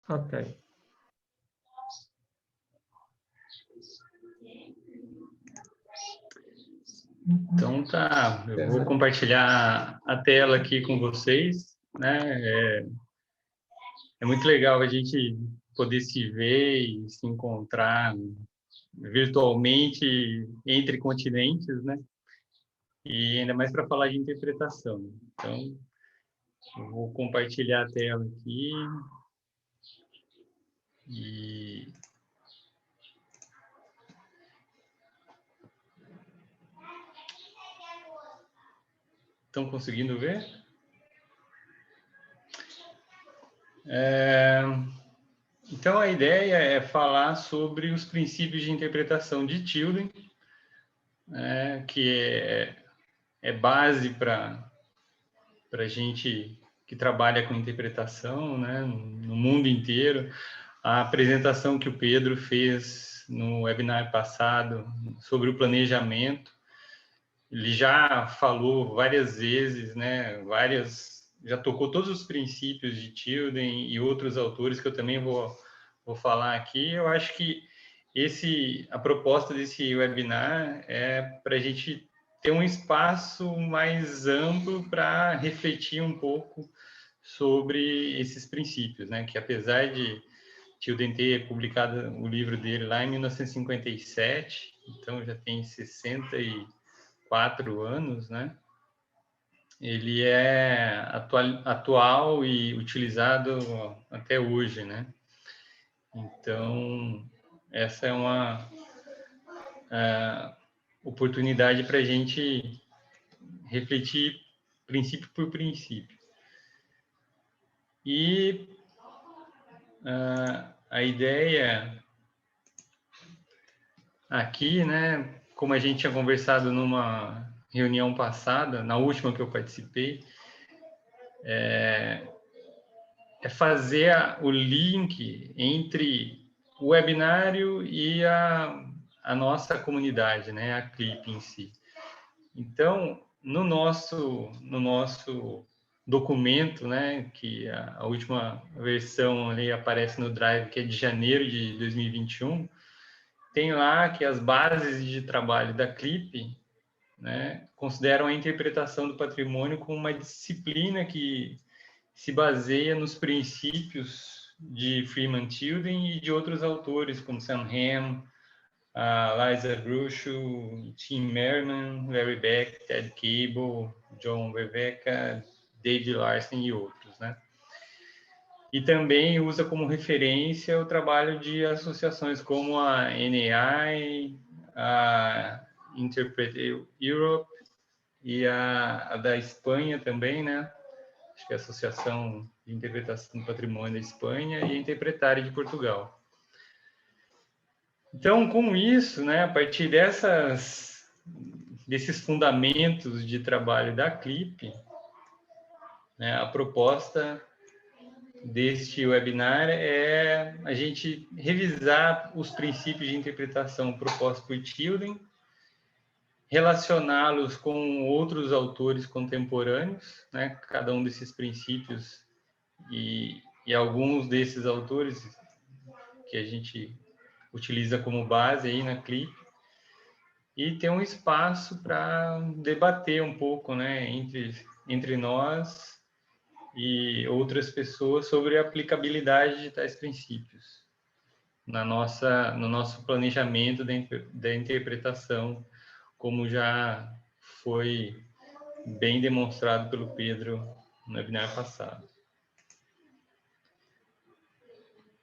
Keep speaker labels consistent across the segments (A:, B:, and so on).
A: Ok.
B: Então tá, eu vou compartilhar a tela aqui com vocês, né? É muito legal a gente poder se ver e se encontrar virtualmente entre continentes, né? E ainda mais para falar de interpretação. Então, eu vou compartilhar a tela aqui e estão conseguindo ver? Então, a ideia é falar sobre os princípios de interpretação de Tilden, que é base para a gente que trabalha com interpretação, né, no mundo inteiro. A apresentação que o Pedro fez no webinar passado sobre o planejamento, ele já falou várias vezes, né, já tocou todos os princípios de Tilden e outros autores que eu também vou falar aqui. Eu acho que a proposta desse webinar é para a gente ter um espaço mais amplo para refletir um pouco sobre esses princípios, né? Que apesar de Tilden ter publicado o livro dele lá em 1957, então já tem 64 anos, né? Ele é atual e utilizado até hoje, né? Então, essa é uma oportunidade para a gente refletir princípio por princípio. E a ideia aqui, né, como a gente tinha conversado numa reunião passada, na última que eu participei, é fazer o link entre o webinário e a nossa comunidade, né, a Clip em si. Então, no nosso documento, né, que a última versão ali aparece no Drive, que é de janeiro de 2021, tem lá que as bases de trabalho da Clip, né, consideram a interpretação do patrimônio como uma disciplina que se baseia nos princípios de Freeman Tilden e de outros autores, como Sam Ham, Liza Brucho, Tim Merriman, Larry Beck, Ted Cable, John Verveca, David Larson e outros, né? E também usa como referência o trabalho de associações como a NAI, a Interpret Europe e a da Espanha também, né? Acho que é a Associação de Interpretação do Patrimônio da Espanha e a Interpretária de Portugal. Então, com isso, né, a partir desses fundamentos de trabalho da Clip, né, a proposta deste webinar é a gente revisar os princípios de interpretação propostos por Tilden, relacioná-los com outros autores contemporâneos, né, cada um desses princípios e alguns desses autores que a gente utiliza como base aí na Clip, e ter um espaço para debater um pouco, né, entre nós e outras pessoas sobre a aplicabilidade de tais princípios no nosso planejamento da interpretação, como já foi bem demonstrado pelo Pedro no webinar passado.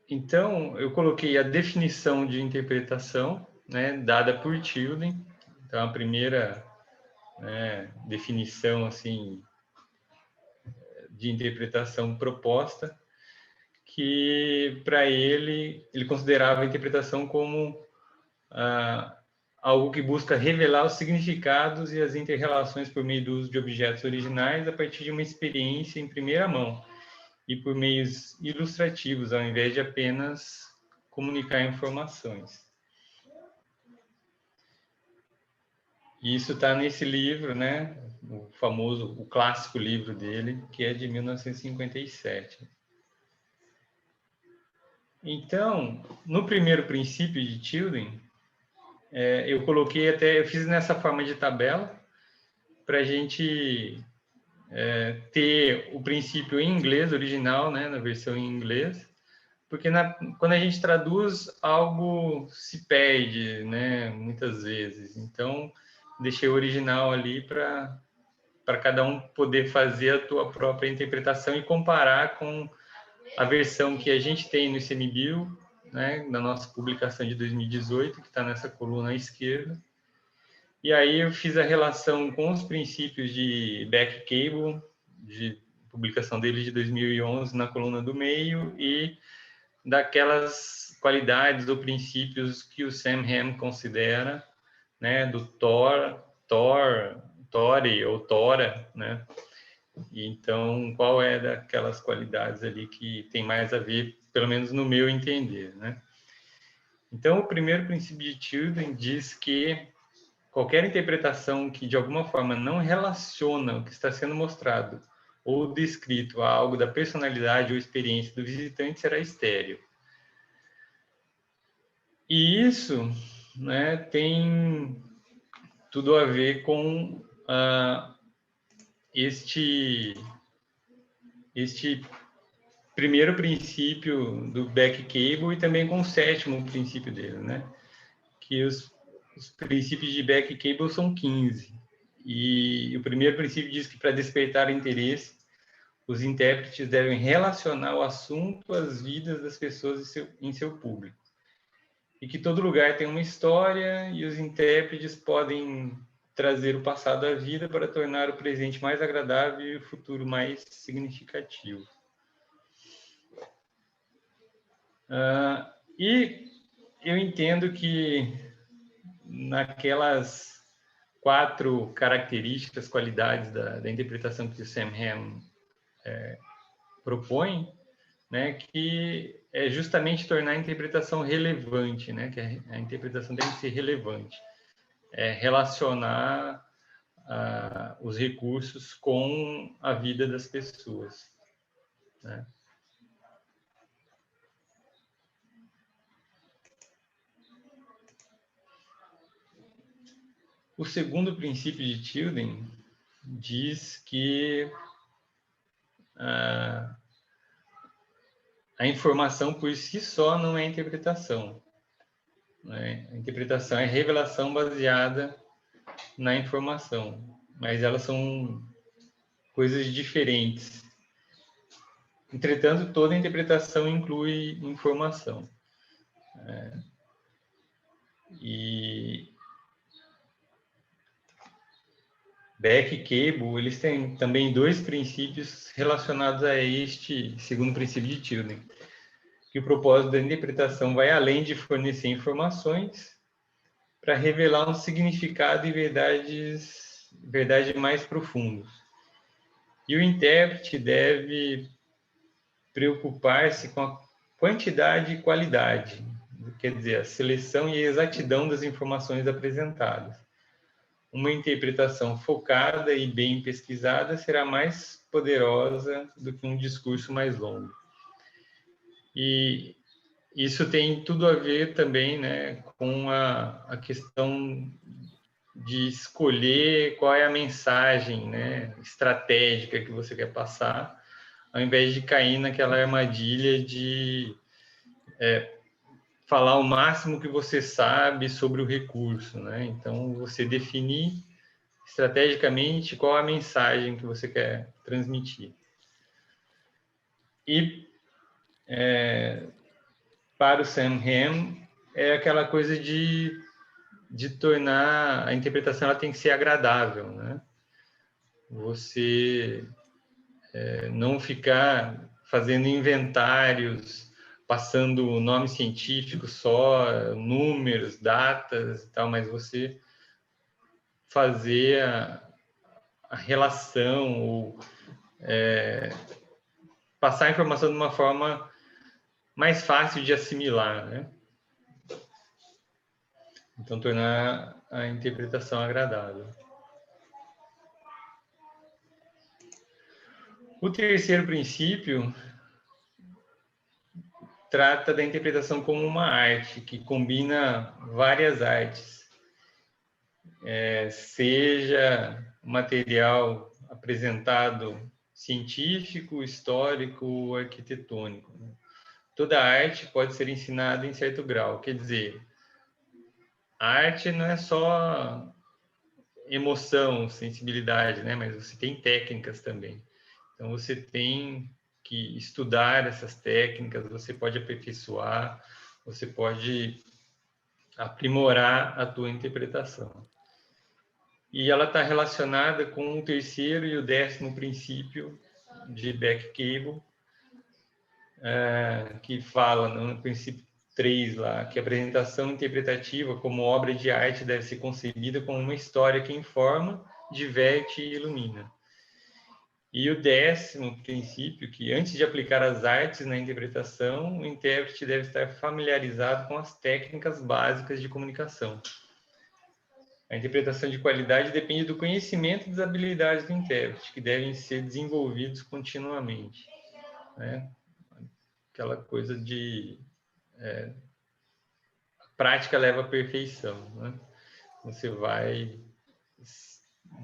B: Então, eu coloquei a definição de interpretação, né, dada por Tilden. Então, a primeira, né, definição assim de interpretação proposta, que para ele considerava a interpretação como algo que busca revelar os significados e as inter-relações por meio do uso de objetos originais a partir de uma experiência em primeira mão e por meios ilustrativos, ao invés de apenas comunicar informações. E isso está nesse livro, né? O clássico livro dele, que é de 1957. Então, no primeiro princípio de Tilden, eu coloquei até, eu fiz nessa forma de tabela, para a gente ter o princípio em inglês original, né, na versão em inglês, porque quando a gente traduz, algo se perde, né, muitas vezes. Então, deixei o original ali para cada um poder fazer a tua própria interpretação e comparar com a versão que a gente tem no ICMBio, né, na nossa publicação de 2018, que está nessa coluna à esquerda. E aí eu fiz a relação com os princípios de Beck Cable, de publicação dele de 2011 na coluna do meio, e daquelas qualidades ou princípios que o Sam Ham considera, né, do Tori ou Tora, né? E então, qual é daquelas qualidades ali que tem mais a ver, pelo menos no meu entender, né? Então, o primeiro princípio de Tilden diz que qualquer interpretação que de alguma forma não relaciona o que está sendo mostrado ou descrito a algo da personalidade ou experiência do visitante será estéril. E isso, né, tem tudo a ver com este primeiro princípio do Beck Cable e também com o sétimo princípio dele, né? Que os princípios de Beck Cable são 15. E o primeiro princípio diz que para despertar interesse, os intérpretes devem relacionar o assunto às vidas das pessoas em seu público. E que todo lugar tem uma história e os intérpretes podem trazer o passado à vida para tornar o presente mais agradável e o futuro mais significativo. E eu entendo que naquelas 4 características, qualidades da interpretação que o Sam Ham propõe, né, que é justamente tornar a interpretação relevante, né, que a interpretação deve ser relevante, relacionar os recursos com a vida das pessoas, né? O segundo princípio de Tilden diz que a informação por si só não é interpretação, né? A interpretação é revelação baseada na informação, mas elas são coisas diferentes. Entretanto, toda interpretação inclui informação. E Beck e Cable, eles têm também 2 princípios relacionados a este segundo princípio de Tilden, que o propósito da interpretação vai além de fornecer informações para revelar um significado e verdade mais profundos. E o intérprete deve preocupar-se com a quantidade e qualidade, quer dizer, a seleção e a exatidão das informações apresentadas. Uma interpretação focada e bem pesquisada será mais poderosa do que um discurso mais longo. E isso tem tudo a ver também, né, com a questão de escolher qual é a mensagem, né, estratégica que você quer passar, ao invés de cair naquela armadilha de falar o máximo que você sabe sobre o recurso, né? Então, você definir estrategicamente qual a mensagem que você quer transmitir. E para o Sam Ham é aquela coisa de tornar a interpretação, ela tem que ser agradável, né? Você não ficar fazendo inventários, passando nome científico só, números, datas e tal, mas você fazer a relação ou passar a informação de uma forma mais fácil de assimilar, né? Então, tornar a interpretação agradável. O terceiro princípio trata da interpretação como uma arte, que combina várias artes, seja material apresentado científico, histórico ou arquitetônico. Toda arte pode ser ensinada em certo grau, quer dizer, a arte não é só emoção, sensibilidade, né? Mas você tem técnicas também. Então, você tem que estudar essas técnicas, você pode aperfeiçoar, você pode aprimorar a tua interpretação. E ela está relacionada com o terceiro e o 10º princípio de Beck-Cable, que fala no princípio 3 lá, que a apresentação interpretativa como obra de arte deve ser concebida como uma história que informa, diverte e ilumina. E o 10º princípio, que antes de aplicar as artes na interpretação, o intérprete deve estar familiarizado com as técnicas básicas de comunicação. A interpretação de qualidade depende do conhecimento e das habilidades do intérprete, que devem ser desenvolvidos continuamente, né? Aquela coisa de a prática leva à perfeição, né? Você vai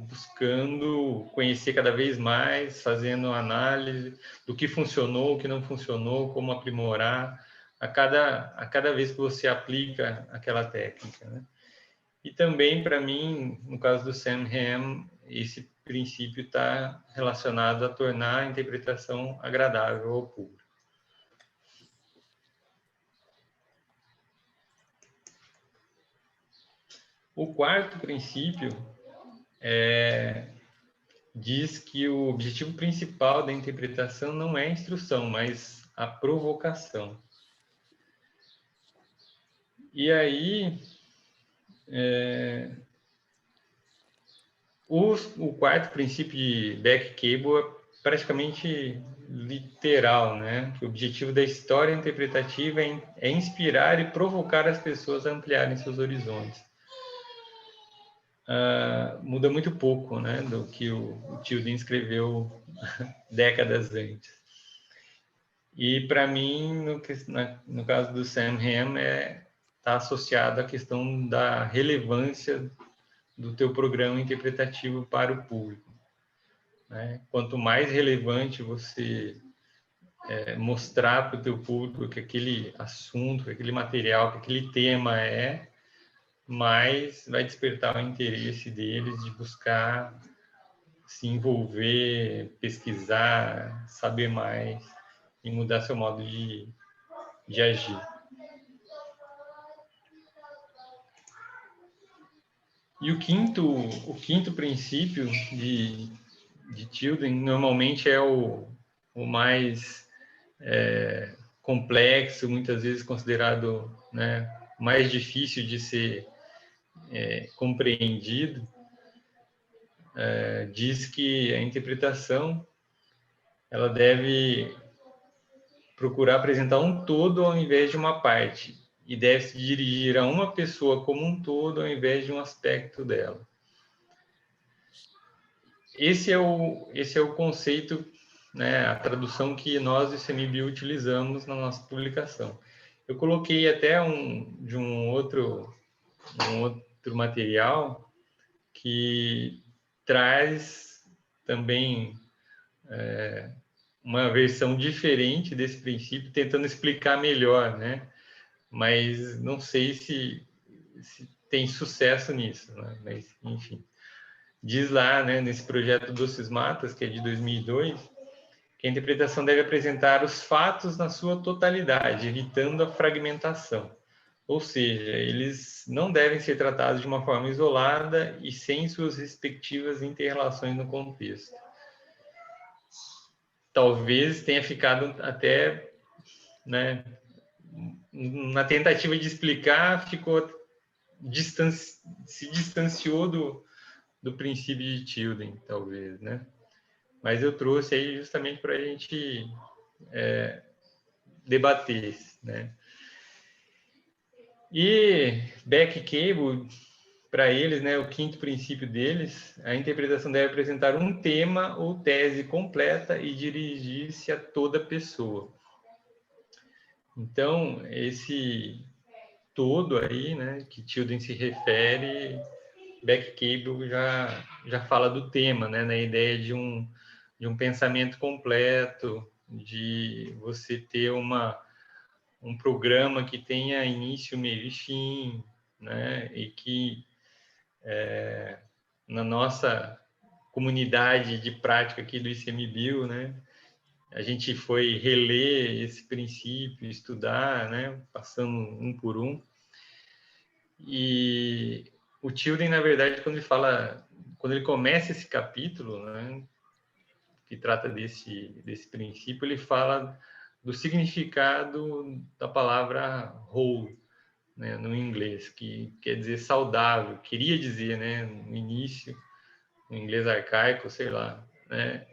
B: buscando conhecer cada vez mais, fazendo análise do que funcionou, o que não funcionou, como aprimorar a cada vez que você aplica aquela técnica, né? E também, para mim, no caso do Sam Ham, esse princípio está relacionado a tornar a interpretação agradável ao público. O quarto princípio diz que o objetivo principal da interpretação não é a instrução, mas a provocação. E aí, o quarto princípio de Beck-Cable é praticamente literal, né? Que o objetivo da história interpretativa é inspirar e provocar as pessoas a ampliarem seus horizontes. Muda muito pouco, né, do que o Tilden escreveu décadas antes. E para mim, no caso do Sam Ham, está associado à questão da relevância do teu programa interpretativo para o público, né? Quanto mais relevante você mostrar para o teu público que aquele assunto, que aquele material, que aquele tema mais vai despertar o interesse deles de buscar se envolver, pesquisar, saber mais e mudar seu modo de agir. E o quinto princípio de Tilden normalmente é o mais complexo, muitas vezes considerado, né, mais difícil de ser compreendido. Diz que a interpretação ela deve procurar apresentar um todo ao invés de uma parte e deve se dirigir a uma pessoa como um todo ao invés de um aspecto dela. Esse é o conceito, né, a tradução que nós do ICMBio utilizamos na nossa publicação. Eu coloquei até um outro material que traz também uma versão diferente desse princípio, tentando explicar melhor, né? Mas não sei se tem sucesso nisso, né? Mas, enfim. Diz lá, né, nesse projeto Doces Matas, que é de 2002, que a interpretação deve apresentar os fatos na sua totalidade, evitando a fragmentação. Ou seja, eles não devem ser tratados de uma forma isolada e sem suas respectivas inter-relações no contexto. Talvez tenha ficado até, né, na tentativa de explicar, se distanciou do princípio de Tilden, talvez, né? Mas eu trouxe aí justamente para a gente debater, né? E Beck-Cable, para eles, né, o quinto princípio deles, a interpretação deve apresentar um tema ou tese completa e dirigir-se a toda pessoa. Então, esse todo aí, né, que Tilden se refere, Beck Cable já fala do tema, né, na ideia de um pensamento completo, de você ter um programa que tenha início, meio e fim, né, e que na nossa comunidade de prática aqui do ICMBio, né, a gente foi reler esse princípio, estudar, né, passando um por um. E o Tilden, na verdade, quando ele começa esse capítulo, né, que trata desse princípio, ele fala do significado da palavra whole, né, no inglês, que quer dizer saudável, queria dizer, né, no início, no inglês arcaico, sei lá, né,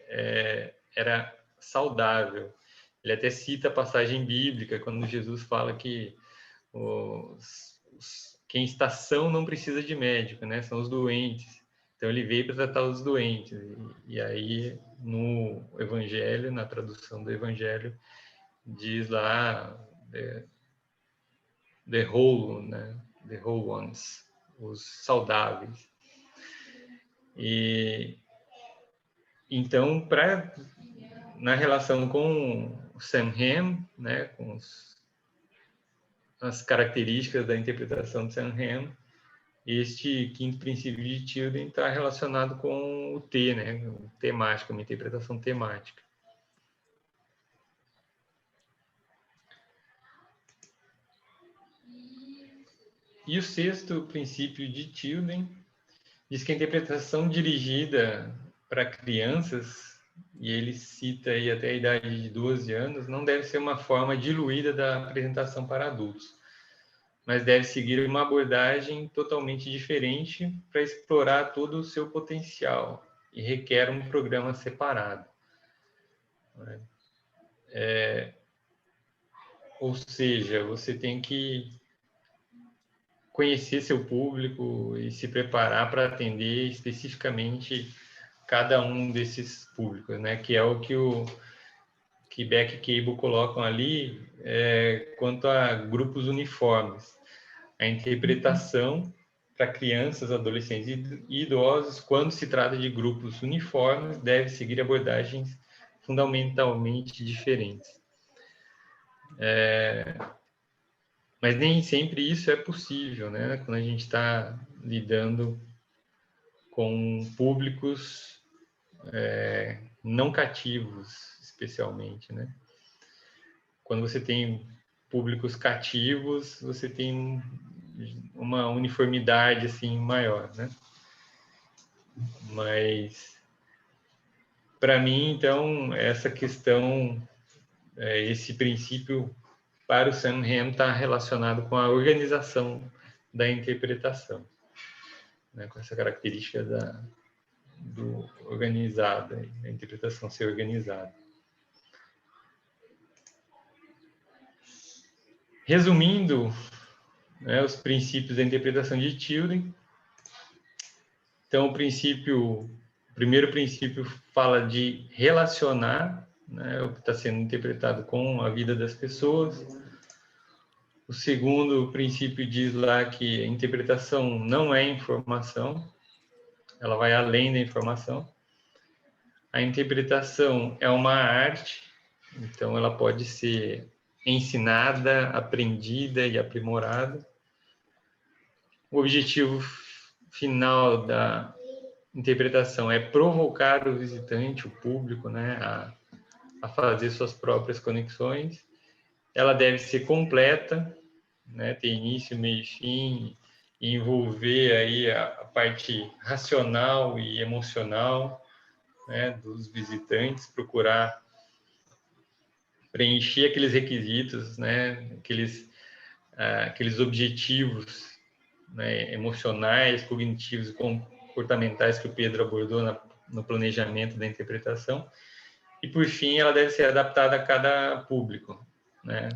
B: era saudável. Ele até cita a passagem bíblica, quando Jesus fala que quem está são não precisa de médico, né, são os doentes. Então, ele veio para tratar os doentes. E aí, no Evangelho, na tradução do Evangelho, diz lá the whole, né? The whole ones, os saudáveis. E então, na relação com o Samhain, né, com as características da interpretação de Samhain, este quinto princípio de Tilden está relacionado com o T, né, temática, uma interpretação temática. E o sexto princípio de Tilden diz que a interpretação dirigida para crianças, e ele cita aí até a idade de 12 anos, não deve ser uma forma diluída da apresentação para adultos, mas deve seguir uma abordagem totalmente diferente para explorar todo o seu potencial e requer um programa separado. Ou seja, você tem que conhecer seu público e se preparar para atender especificamente cada um desses públicos, né? Que é o que Beck e Cable colocam ali quanto a grupos uniformes. A interpretação para crianças, adolescentes e idosos, quando se trata de grupos uniformes, deve seguir abordagens fundamentalmente diferentes. Mas nem sempre isso é possível, né? Quando a gente está lidando com públicos não cativos, especialmente, né? Quando você tem públicos cativos, você tem uma uniformidade assim maior, né? Mas para mim, então, essa questão, esse princípio para o Samhain está relacionado com a organização da interpretação, né? Com essa característica do organizado, da interpretação ser organizada. Resumindo, né, os princípios da interpretação de Tilden. Então, o primeiro princípio fala de relacionar, né, o que está sendo interpretado com a vida das pessoas. O segundo princípio diz lá que a interpretação não é informação, ela vai além da informação. A interpretação é uma arte, então ela pode ser ensinada, aprendida e aprimorada. O objetivo final da interpretação é provocar o visitante, o público, né, a fazer suas próprias conexões. Ela deve ser completa, né, ter início, meio e fim, e envolver aí a parte racional e emocional, né, dos visitantes, procurar preencher aqueles requisitos, né, aqueles objetivos, né, emocionais, cognitivos e comportamentais que o Pedro abordou no planejamento da interpretação. E, por fim, ela deve ser adaptada a cada público, né?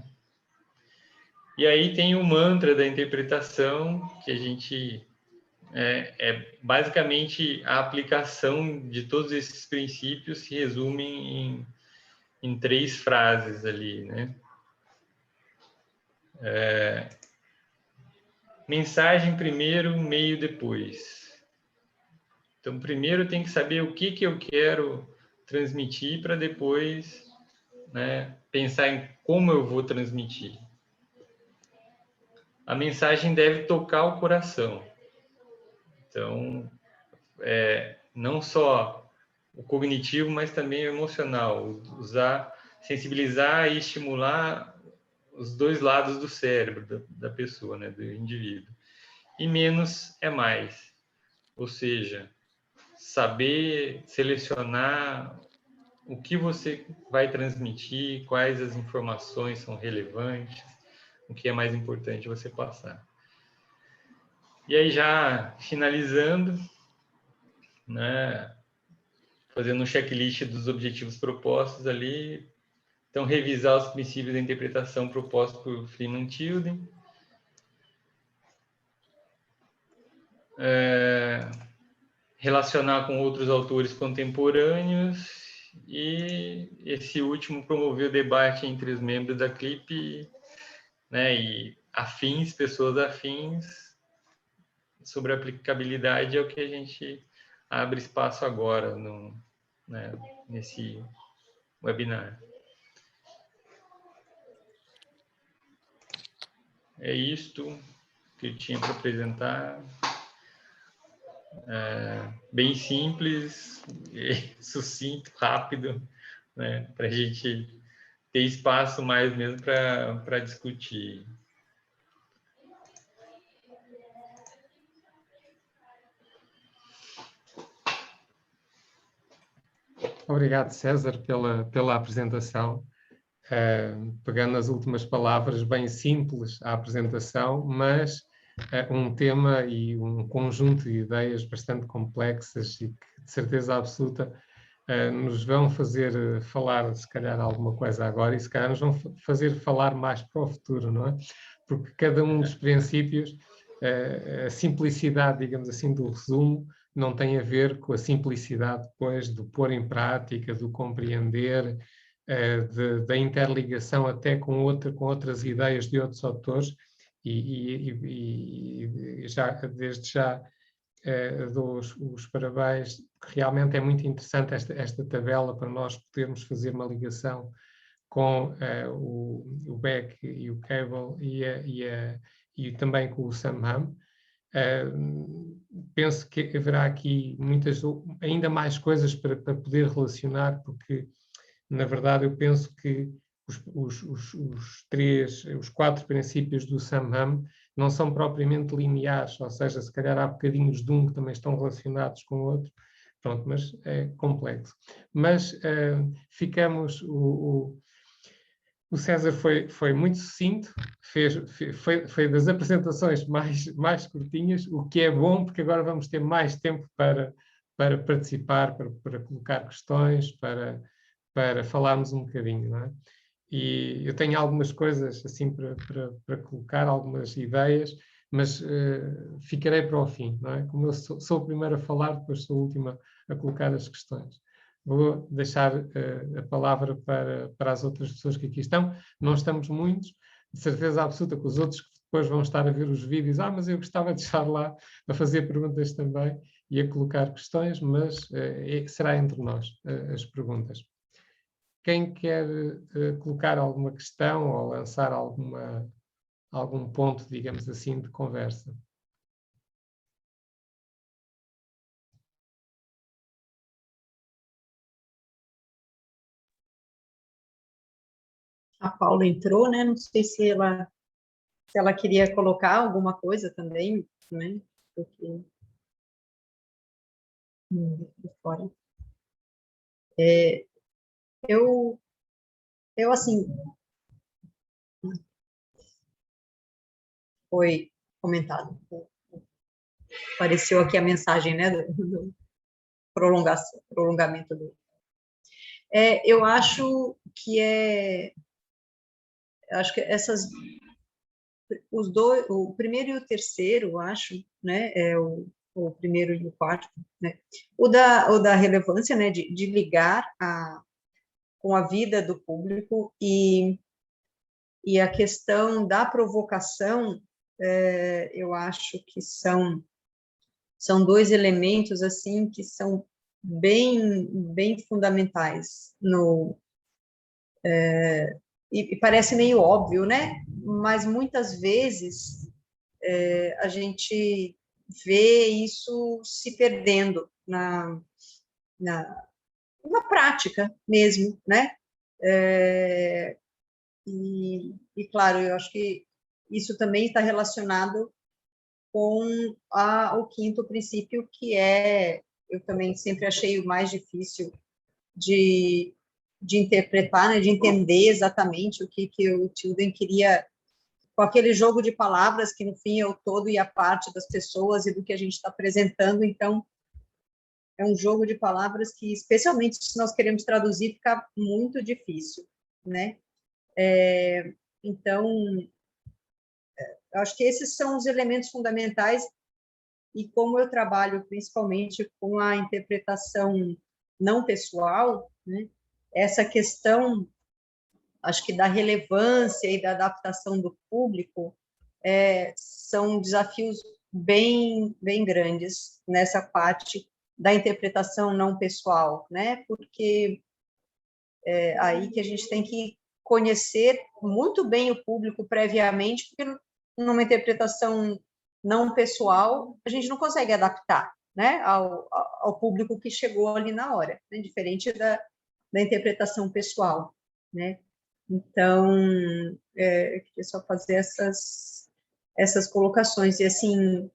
B: E aí tem o mantra da interpretação, que a gente basicamente a aplicação de todos esses princípios se resume em 3 frases ali, né? Mensagem primeiro, meio depois. Então, primeiro tem que saber o que eu quero transmitir para depois, né, pensar em como eu vou transmitir. A mensagem deve tocar o coração. Então, não só o cognitivo, mas também o emocional. Sensibilizar e estimular os dois lados do cérebro da pessoa, né, do indivíduo. E menos é mais. Ou seja, saber selecionar o que você vai transmitir, quais as informações são relevantes, o que é mais importante você passar. E aí, já finalizando, né, fazendo um checklist dos objetivos propostos ali, então, revisar os princípios da interpretação propostos por Freeman-Tilden, relacionar com outros autores contemporâneos e esse último promover o debate entre os membros da CLIP, né, e afins, pessoas afins, sobre a aplicabilidade é o que a gente abre espaço agora né, nesse webinar. É isto que eu tinha para apresentar. Bem simples, sucinto, rápido, né, para a gente ter espaço mais mesmo para discutir.
A: Obrigado, César, pela apresentação. Pegando nas últimas palavras, bem simples a apresentação, mas um tema e um conjunto de ideias bastante complexas e que, de certeza absoluta, nos vão fazer falar, se calhar, alguma coisa agora e, se calhar, nos vão fazer falar mais para o futuro, não é? Porque cada um dos princípios, a simplicidade, digamos assim, do resumo, não tem a ver com a simplicidade depois do pôr em prática, do compreender, da interligação até com outras ideias de outros autores, e já, desde já dou os parabéns, porque realmente é muito interessante esta tabela para nós podermos fazer uma ligação com o Beck e o Cable e também com o Sam Ham. Penso que haverá aqui ainda mais coisas para poder relacionar, porque na verdade eu penso que os 4 princípios do Sam Ham não são propriamente lineares, ou seja, se calhar há bocadinhos de um que também estão relacionados com o outro, pronto, mas é complexo. Mas ficamos... O César foi muito sucinto, foi das apresentações mais curtinhas, o que é bom, porque agora vamos ter mais tempo para participar, para colocar questões, para falarmos um bocadinho, não é? E eu tenho algumas coisas assim para colocar, algumas ideias, mas ficarei para o fim, não é? Como eu sou o primeiro a falar, depois sou o último a colocar as questões. Vou deixar a palavra para as outras pessoas que aqui estão. Não estamos muitos, de certeza absoluta que os outros que depois vão estar a ver os vídeos, mas eu gostava de estar lá a fazer perguntas também e a colocar questões, mas será entre nós as perguntas. Quem quer colocar alguma questão ou lançar algum ponto, digamos assim, de conversa?
C: A Paula entrou, né? Não sei se ela queria colocar alguma coisa também, né? Porque fora. Eu assim, foi comentado, apareceu aqui a mensagem, né? Do prolongamento do. Eu acho que os dois, o primeiro e o terceiro, eu acho, né, o primeiro e o quarto, né, o da relevância, né, de ligar com a vida do público e e a questão da provocação, eu acho que são dois elementos assim que são bem fundamentais e parece meio óbvio, né? Mas muitas vezes a gente vê isso se perdendo na prática mesmo, né? E claro, eu acho que isso também está relacionado com o quinto princípio, que eu também sempre achei o mais difícil de interpretar, né, de entender exatamente o que o Tilden queria com aquele jogo de palavras que, no fim, é o todo e a parte das pessoas e do que a gente está apresentando. Então, é um jogo de palavras que, especialmente se nós queremos traduzir, fica muito difícil, né? Então, eu acho que esses são os elementos fundamentais, e como eu trabalho principalmente com a interpretação não pessoal, né, essa questão, acho que da relevância e da adaptação do público, são desafios bem grandes nessa parte da interpretação não pessoal, né, porque é aí que a gente tem que conhecer muito bem o público previamente, porque numa interpretação não pessoal, a gente não consegue adaptar, né, ao público que chegou ali na hora, né, diferente da interpretação pessoal, né. Então, eu queria só fazer essas colocações, e assim,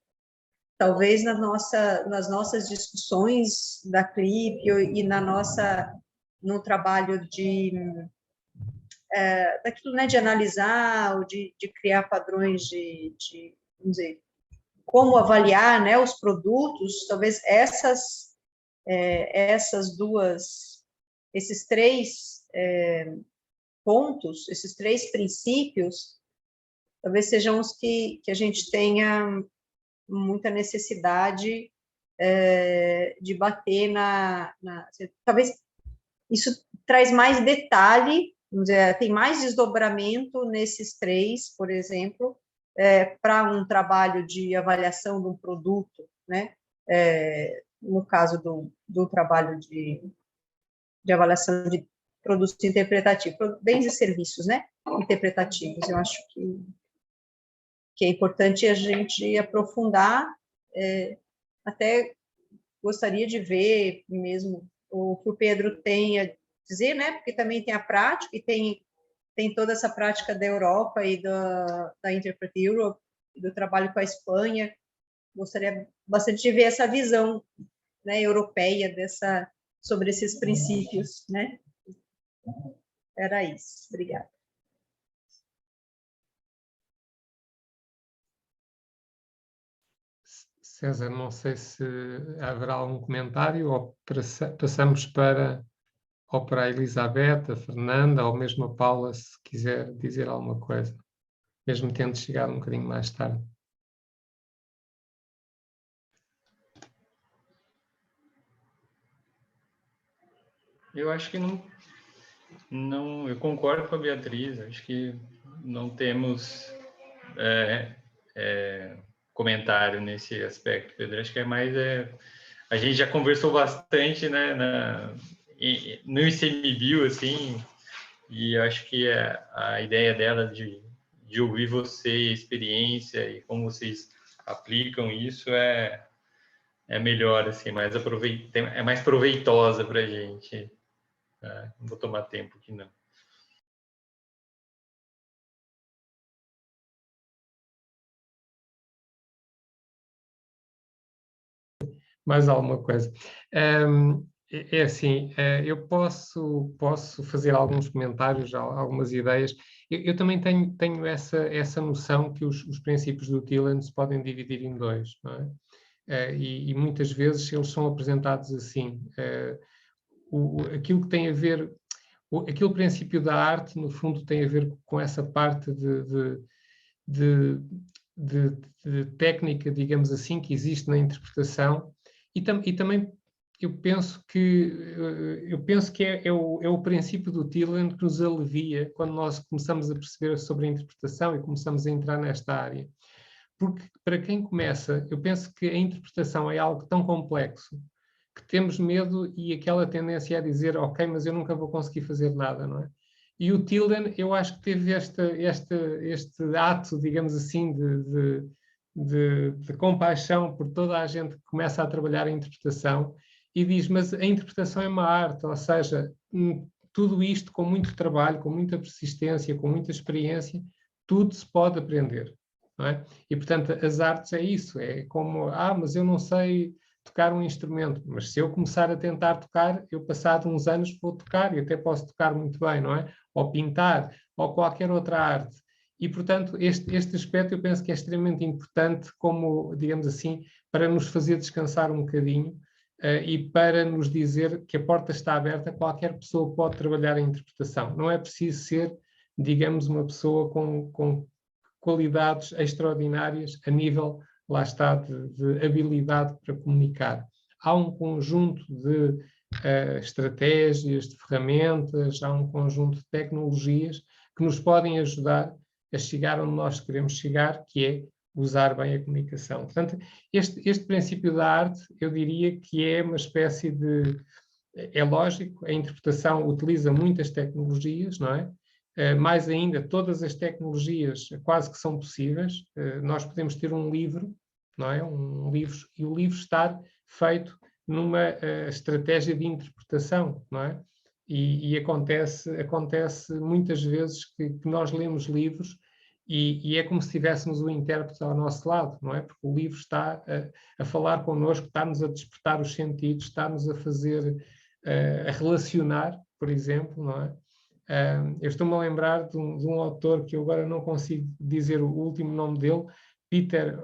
C: talvez nas nossas discussões da CLIP e no trabalho daquilo, né, de analisar ou de criar padrões vamos dizer, como avaliar, né, os produtos, talvez esses três pontos, esses três princípios, talvez sejam os que a gente tenha muita necessidade de bater talvez isso traz mais detalhe, vamos dizer, tem mais desdobramento nesses três, por exemplo, para um trabalho de avaliação de um produto, né? No caso do trabalho de avaliação de produtos interpretativos, bens e serviços, né? Interpretativos, eu acho que é importante a gente aprofundar, até gostaria de ver mesmo o que o Pedro tem a dizer, né? Porque também tem a prática e tem toda essa prática da Europa e da Interpret Europe, do trabalho com a Espanha. Gostaria bastante de ver essa visão, né, europeia sobre esses princípios, né? Era isso. Obrigada.
A: César, não sei se haverá algum comentário ou passamos para a Elizabeth, a Fernanda ou mesmo a Paula, se quiser dizer alguma coisa, mesmo tendo chegado um bocadinho mais tarde.
B: Eu acho que não, eu concordo com a Beatriz, acho que não temos comentário nesse aspecto, Pedro. Acho que é mais a gente já conversou bastante, né, no ICMBio, assim, e acho que a ideia dela de ouvir você, a experiência e como vocês aplicam isso é melhor, assim, é mais proveitosa para a gente. Não vou tomar tempo aqui, não.
A: Mais alguma coisa? É assim, eu posso fazer alguns comentários, algumas ideias. Eu também tenho essa noção que os princípios do Thielen se podem dividir em dois, não é? E muitas vezes eles são apresentados assim. Aquilo que tem a ver, aquele princípio da arte, no fundo, tem a ver com essa parte de técnica, digamos assim, que existe na interpretação, e também eu penso que é o princípio do Tilden que nos alivia quando nós começamos a perceber sobre a interpretação e começamos a entrar nesta área. Porque, para quem começa, eu penso que a interpretação é algo tão complexo que temos medo e aquela tendência a dizer, ok, mas eu nunca vou conseguir fazer nada, não é? E o Tilden, eu acho que teve este ato, digamos assim, de compaixão por toda a gente que começa a trabalhar a interpretação e diz, mas a interpretação é uma arte, ou seja, tudo isto com muito trabalho, com muita persistência, com muita experiência, tudo se pode aprender, não é? E, portanto, as artes é isso, é como, mas eu não sei tocar um instrumento, mas se eu começar a tentar tocar, eu passado uns anos vou tocar e até posso tocar muito bem, não é? Ou pintar, ou qualquer outra arte. E, portanto, este aspecto eu penso que é extremamente importante como, digamos assim, para nos fazer descansar um bocadinho e para nos dizer que a porta está aberta, qualquer pessoa pode trabalhar a interpretação. Não é preciso ser, digamos, uma pessoa com qualidades extraordinárias a nível, lá está, de habilidade para comunicar. Há um conjunto de estratégias, de ferramentas, há um conjunto de tecnologias que nos podem ajudar a chegar onde nós queremos chegar, que é usar bem a comunicação. Portanto, este princípio da arte, eu diria que é uma espécie de... É lógico, a interpretação utiliza muitas tecnologias, não é? Mais ainda, todas as tecnologias quase que são possíveis. Nós podemos ter um livro, não é? Um livro, e o livro estar feito numa estratégia de interpretação, não é? E acontece muitas vezes que nós lemos livros e é como se tivéssemos o intérprete ao nosso lado, não é? Porque o livro está a falar connosco, está-nos a despertar os sentidos, está-nos a fazer, a relacionar, por exemplo, não é? Eu estou-me a lembrar de um autor que eu agora não consigo dizer o último nome dele, Peter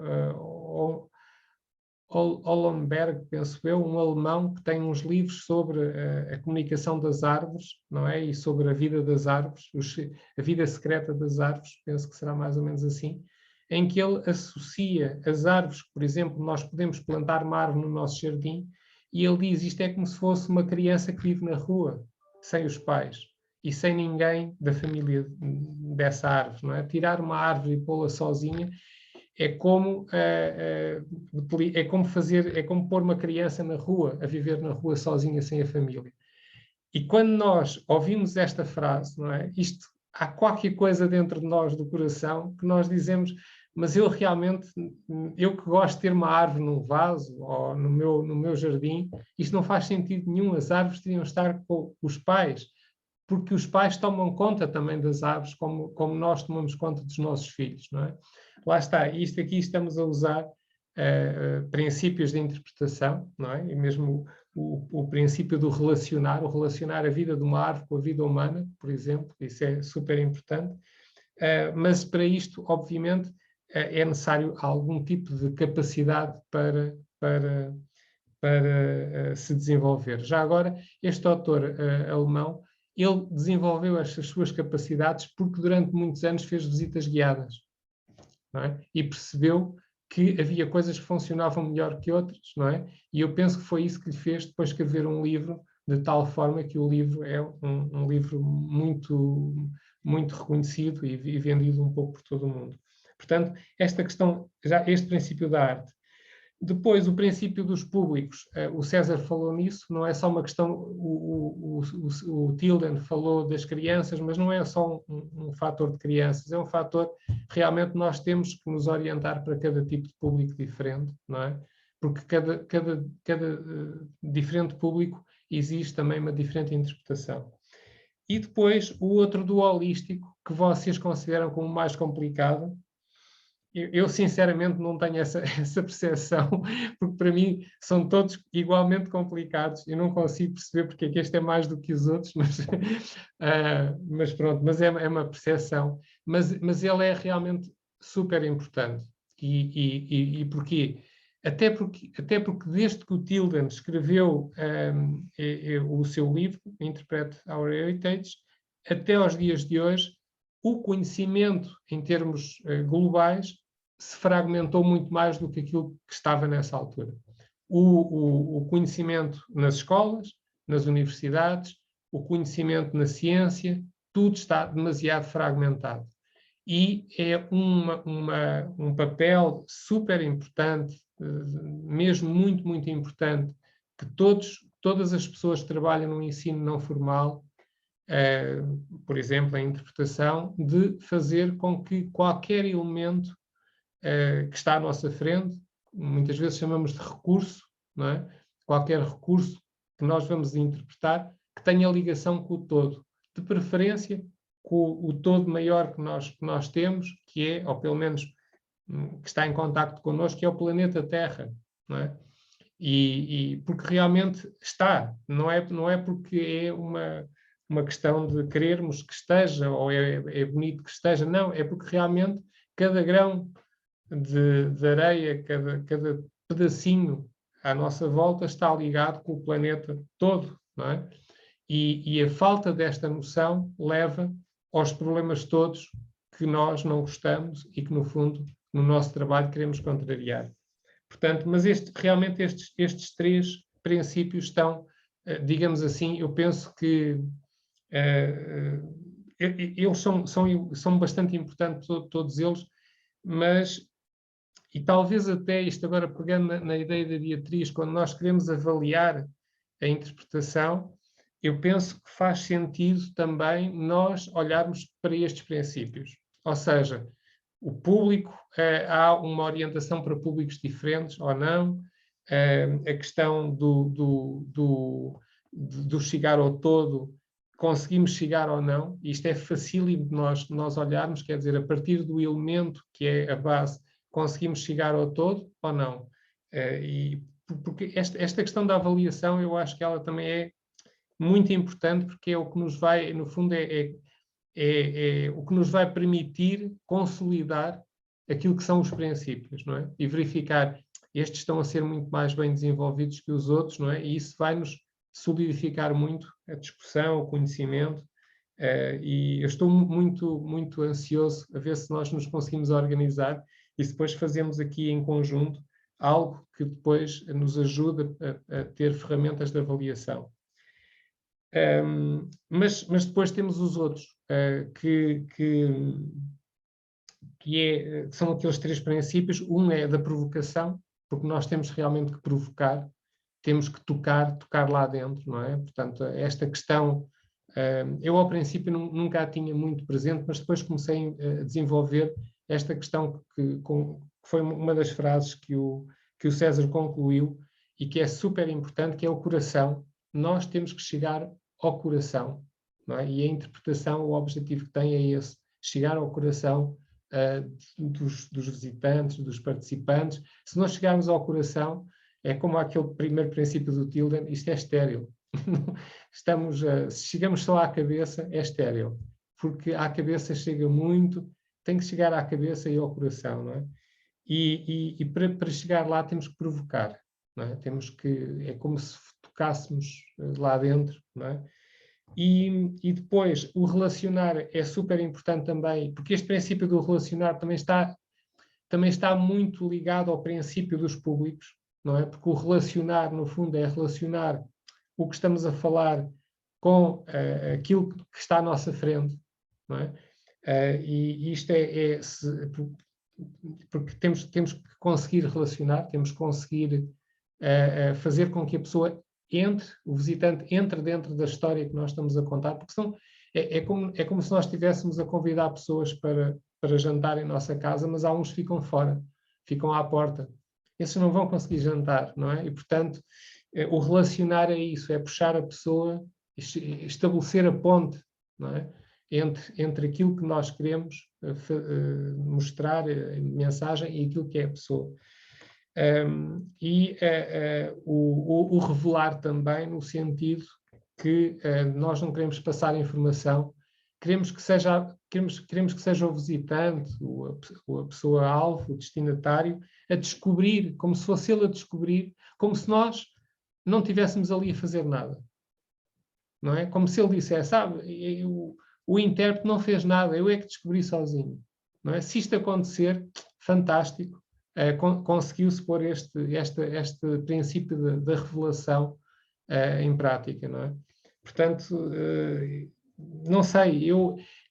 A: Hollenberg, penso eu, um alemão que tem uns livros sobre a comunicação das árvores, não é? E sobre a vida das árvores, a vida secreta das árvores, penso que será mais ou menos assim, em que ele associa as árvores, por exemplo, nós podemos plantar uma árvore no nosso jardim, e ele diz, isto é como se fosse uma criança que vive na rua, sem os pais, e sem ninguém da família dessa árvore, não é? Tirar uma árvore e pô-la sozinha é como pôr uma criança na rua, a viver na rua sozinha, sem a família. E quando nós ouvimos esta frase, não é? Há qualquer coisa dentro de nós, do coração, que nós dizemos, mas eu realmente, eu que gosto de ter uma árvore num vaso ou no meu jardim, isto não faz sentido nenhum, as árvores deviam estar com os pais, porque os pais tomam conta também das árvores, como nós tomamos conta dos nossos filhos, não é? Lá está, isto aqui estamos a usar princípios de interpretação, não é? E mesmo o princípio do relacionar a vida de uma árvore com a vida humana, por exemplo, isso é super importante, mas para isto, obviamente, é necessário algum tipo de capacidade para se desenvolver. Já agora, este autor alemão, ele desenvolveu estas suas capacidades porque durante muitos anos fez visitas guiadas, não é? E percebeu que havia coisas que funcionavam melhor que outras, não é? E eu penso que foi isso que lhe fez depois escrever um livro, de tal forma que o livro é um livro muito, muito reconhecido e vendido um pouco por todo o mundo. Portanto, esta questão, já este princípio da arte. Depois, o princípio dos públicos, o César falou nisso, não é só uma questão, o Tilden falou das crianças, mas não é só um fator de crianças, é um fator, realmente nós temos que nos orientar para cada tipo de público diferente, não é? Porque cada diferente público exige também uma diferente interpretação. E depois, o outro do holístico, que vocês consideram como mais complicado, eu sinceramente não tenho essa percepção, porque para mim são todos igualmente complicados. Eu não consigo perceber porque é que este é mais do que os outros, mas pronto, mas é uma percepção. Mas ele é realmente super importante. E porquê? Até porque desde que o Tilden escreveu o seu livro, Interpret Our Heritage, até aos dias de hoje, o conhecimento em termos globais se fragmentou muito mais do que aquilo que estava nessa altura. o conhecimento nas escolas, nas universidades, o conhecimento na ciência, tudo está demasiado fragmentado. E é um papel super importante, mesmo muito, muito importante, que todas as pessoas que trabalham no ensino não formal, por exemplo, a interpretação, de fazer com que qualquer elemento que está à nossa frente, muitas vezes chamamos de recurso, não é? Qualquer recurso que nós vamos interpretar, que tenha ligação com o todo, de preferência com o todo maior que nós temos, que é, ou pelo menos que está em contacto connosco, que é o planeta Terra, não é? E porque realmente está, não é porque é uma questão de querermos que esteja, ou é bonito que esteja, não, é porque realmente cada grão de areia, cada pedacinho à nossa volta está ligado com o planeta todo, não é? E a falta desta noção leva aos problemas todos que nós não gostamos e que, no fundo, no nosso trabalho queremos contrariar. Portanto, mas realmente estes três princípios estão, digamos assim, eu penso que eles são bastante importantes, todos eles, mas, e talvez até isto agora pegando na ideia da Beatriz, quando nós queremos avaliar a interpretação, eu penso que faz sentido também nós olharmos para estes princípios. Ou seja, o público, há uma orientação para públicos diferentes ou não, a questão do chegar ao todo, conseguimos chegar ou não, isto é facílimo de nós olharmos, quer dizer, a partir do elemento que é a base, conseguimos chegar ao todo ou não. Porque esta questão da avaliação, eu acho que ela também é muito importante, porque é o que nos vai, no fundo, é o que nos vai permitir consolidar aquilo que são os princípios, não é? E verificar, estes estão a ser muito mais bem desenvolvidos que os outros, não é? E isso vai-nos solidificar muito a discussão, o conhecimento, e eu estou muito, muito ansioso a ver se nós nos conseguimos organizar e depois fazemos aqui em conjunto algo que depois nos ajude a ter ferramentas de avaliação. Mas depois temos os outros, que são aqueles três princípios. Um é da provocação, porque nós temos realmente que provocar, temos que tocar lá dentro, não é? Portanto, esta questão, eu ao princípio nunca a tinha muito presente, mas depois comecei a desenvolver esta questão que foi uma das frases que o César concluiu e que é super importante, que é o coração. Nós temos que chegar ao coração, não é? E a interpretação, o objetivo que tem é esse, chegar ao coração dos visitantes, dos participantes. Se nós chegarmos ao coração, é como aquele primeiro princípio do Tilden, isto é estéril. Se chegamos só à cabeça, é estéril, porque à cabeça chega muito, tem que chegar à cabeça e ao coração, não é? E para chegar lá temos que provocar, não é? É como se tocássemos lá dentro, não é? E depois o relacionar é super importante também, porque este princípio do relacionar também está muito ligado ao princípio dos públicos, não é? Porque o relacionar, no fundo, é relacionar o que estamos a falar com aquilo que está à nossa frente, não é? E isto porque temos que conseguir relacionar, temos que conseguir fazer com que a pessoa o visitante entre dentro da história que nós estamos a contar, porque é como se nós estivéssemos a convidar pessoas para jantar em nossa casa, mas há uns que ficam fora, ficam à porta. Esses não vão conseguir jantar, não é? E, portanto, o relacionar é isso, é puxar a pessoa, estabelecer a ponte, não é? Entre aquilo que nós queremos mostrar, a mensagem, e aquilo que é a pessoa. O revelar também, no sentido que nós não queremos passar informação, queremos que seja o visitante, a pessoa-alvo, o destinatário, a descobrir, como se fosse ele a descobrir, como se nós não estivéssemos ali a fazer nada. Não é? Como se ele dissesse, sabe, o intérprete não fez nada, eu é que descobri sozinho. Não é? Se isto acontecer, fantástico, conseguiu-se pôr este princípio da revelação em prática, não é? Portanto, não sei,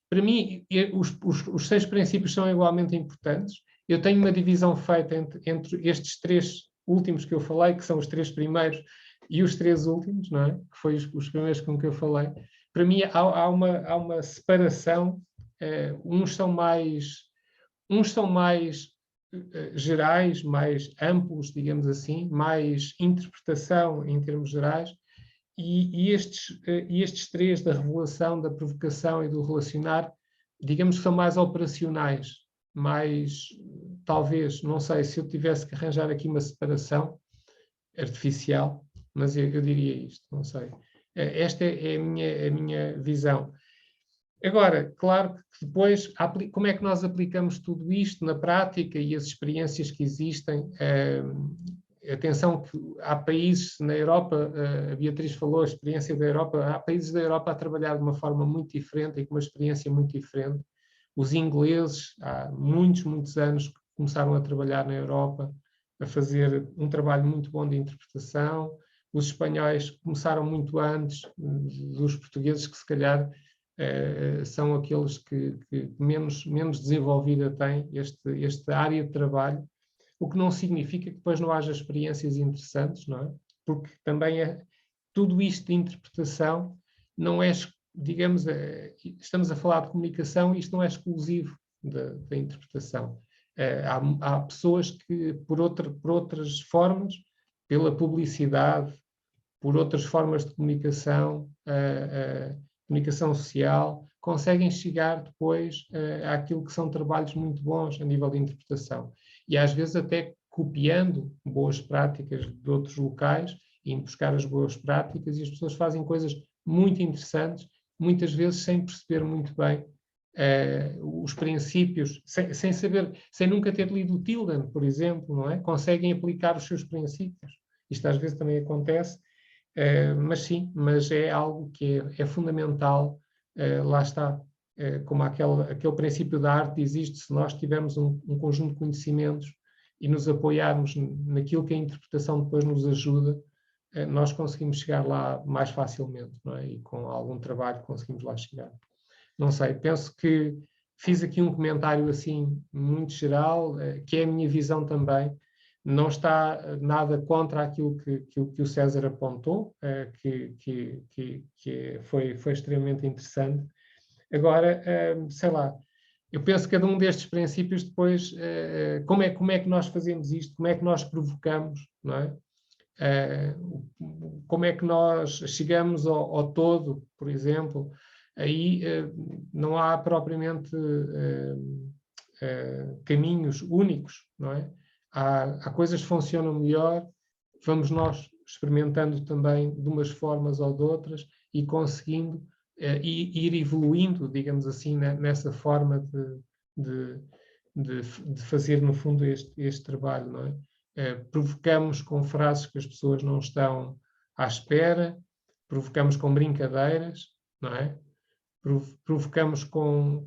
A: para mim, os 6 princípios são igualmente importantes. Eu tenho uma divisão feita entre estes 3 últimos que eu falei, que são os 3 primeiros, e os 3 últimos, não é? Que foi os primeiros com que eu falei. Para mim, há uma separação, uns são mais gerais, mais amplos, digamos assim, mais interpretação em termos gerais, e estes 3 da revelação, da provocação e do relacionar, digamos que são mais operacionais, mais, talvez, não sei, se eu tivesse que arranjar aqui uma separação artificial, mas eu diria isto, não sei. Esta é a minha visão. Agora, claro que depois, como é que nós aplicamos tudo isto na prática e as experiências que existem? Atenção que há países na Europa, a Beatriz falou, a experiência da Europa, há países da Europa a trabalhar de uma forma muito diferente e com uma experiência muito diferente. Os ingleses, há muitos anos que começaram a trabalhar na Europa, a fazer um trabalho muito bom de interpretação. Os espanhóis começaram muito antes dos portugueses, que se calhar são aqueles que menos desenvolvida têm esta área de trabalho, o que não significa que depois não haja experiências interessantes, não é? Porque também tudo isto de interpretação não é, digamos, estamos a falar de comunicação e isto não é exclusivo da interpretação. Há pessoas que, por outras formas, pela publicidade, por outras formas de comunicação, comunicação social, conseguem chegar depois àquilo que são trabalhos muito bons a nível de interpretação. E às vezes até copiando boas práticas de outros locais, indo buscar as boas práticas, e as pessoas fazem coisas muito interessantes, muitas vezes sem perceber muito bem os princípios, sem nunca ter lido o Tilden, por exemplo, não é? Conseguem aplicar os seus princípios. Isto às vezes também acontece, mas sim, mas é algo que é fundamental, lá está, como aquele princípio da arte existe, se nós tivermos um conjunto de conhecimentos e nos apoiarmos naquilo que a interpretação depois nos ajuda, nós conseguimos chegar lá mais facilmente, não é? E com algum trabalho conseguimos lá chegar. Não sei, penso que fiz aqui um comentário assim muito geral, que é a minha visão também. Não está nada contra aquilo que o César apontou, que foi extremamente interessante. Agora, sei lá, eu penso que cada um destes princípios depois, como é que nós fazemos isto, como é que nós provocamos, não é? Como é que nós chegamos ao todo, por exemplo, aí não há propriamente caminhos únicos, não é? Há coisas que funcionam melhor, vamos nós experimentando também de umas formas ou de outras e conseguindo ir evoluindo, digamos assim, nessa forma de fazer, no fundo, este trabalho, não é? Provocamos com frases que as pessoas não estão à espera, provocamos com brincadeiras, não é? Provocamos com...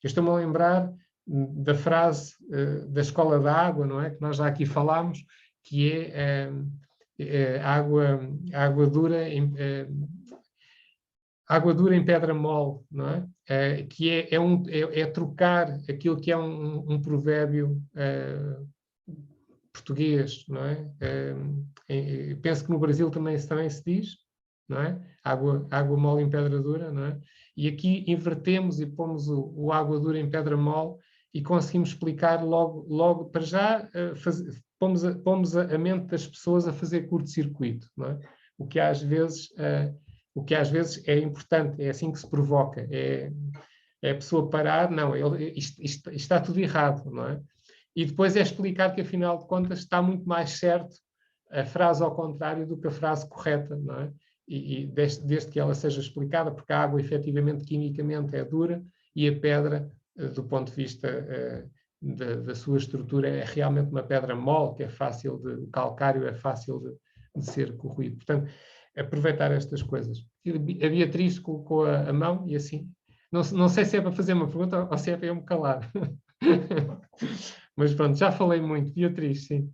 A: Eu estou-me a lembrar da frase da Escola da Água, não é? Que nós já aqui falámos, que é água dura em pedra mole, não é? Que é trocar aquilo que é um provérbio português, não é? Penso que no Brasil também se diz, não é? Água mole em pedra dura, não é? E aqui invertemos e pomos o água dura em pedra mole e conseguimos explicar logo para já, pomos a mente das pessoas a fazer curto-circuito, não é? O que às vezes é importante, é assim que se provoca, é a pessoa parar, não, isto está tudo errado, não é? E depois é explicar que, afinal de contas, está muito mais certo a frase ao contrário do que a frase correta, não é? E desde que ela seja explicada, porque a água, efetivamente, quimicamente é dura e a pedra, do ponto de vista da sua estrutura, é realmente uma pedra mole, que é fácil o calcário é fácil de ser corroído. Portanto, aproveitar estas coisas. A Beatriz colocou a mão e assim, não sei se é para fazer uma pergunta ou se é para eu me calar. Mas pronto, já falei muito. Beatriz, sim.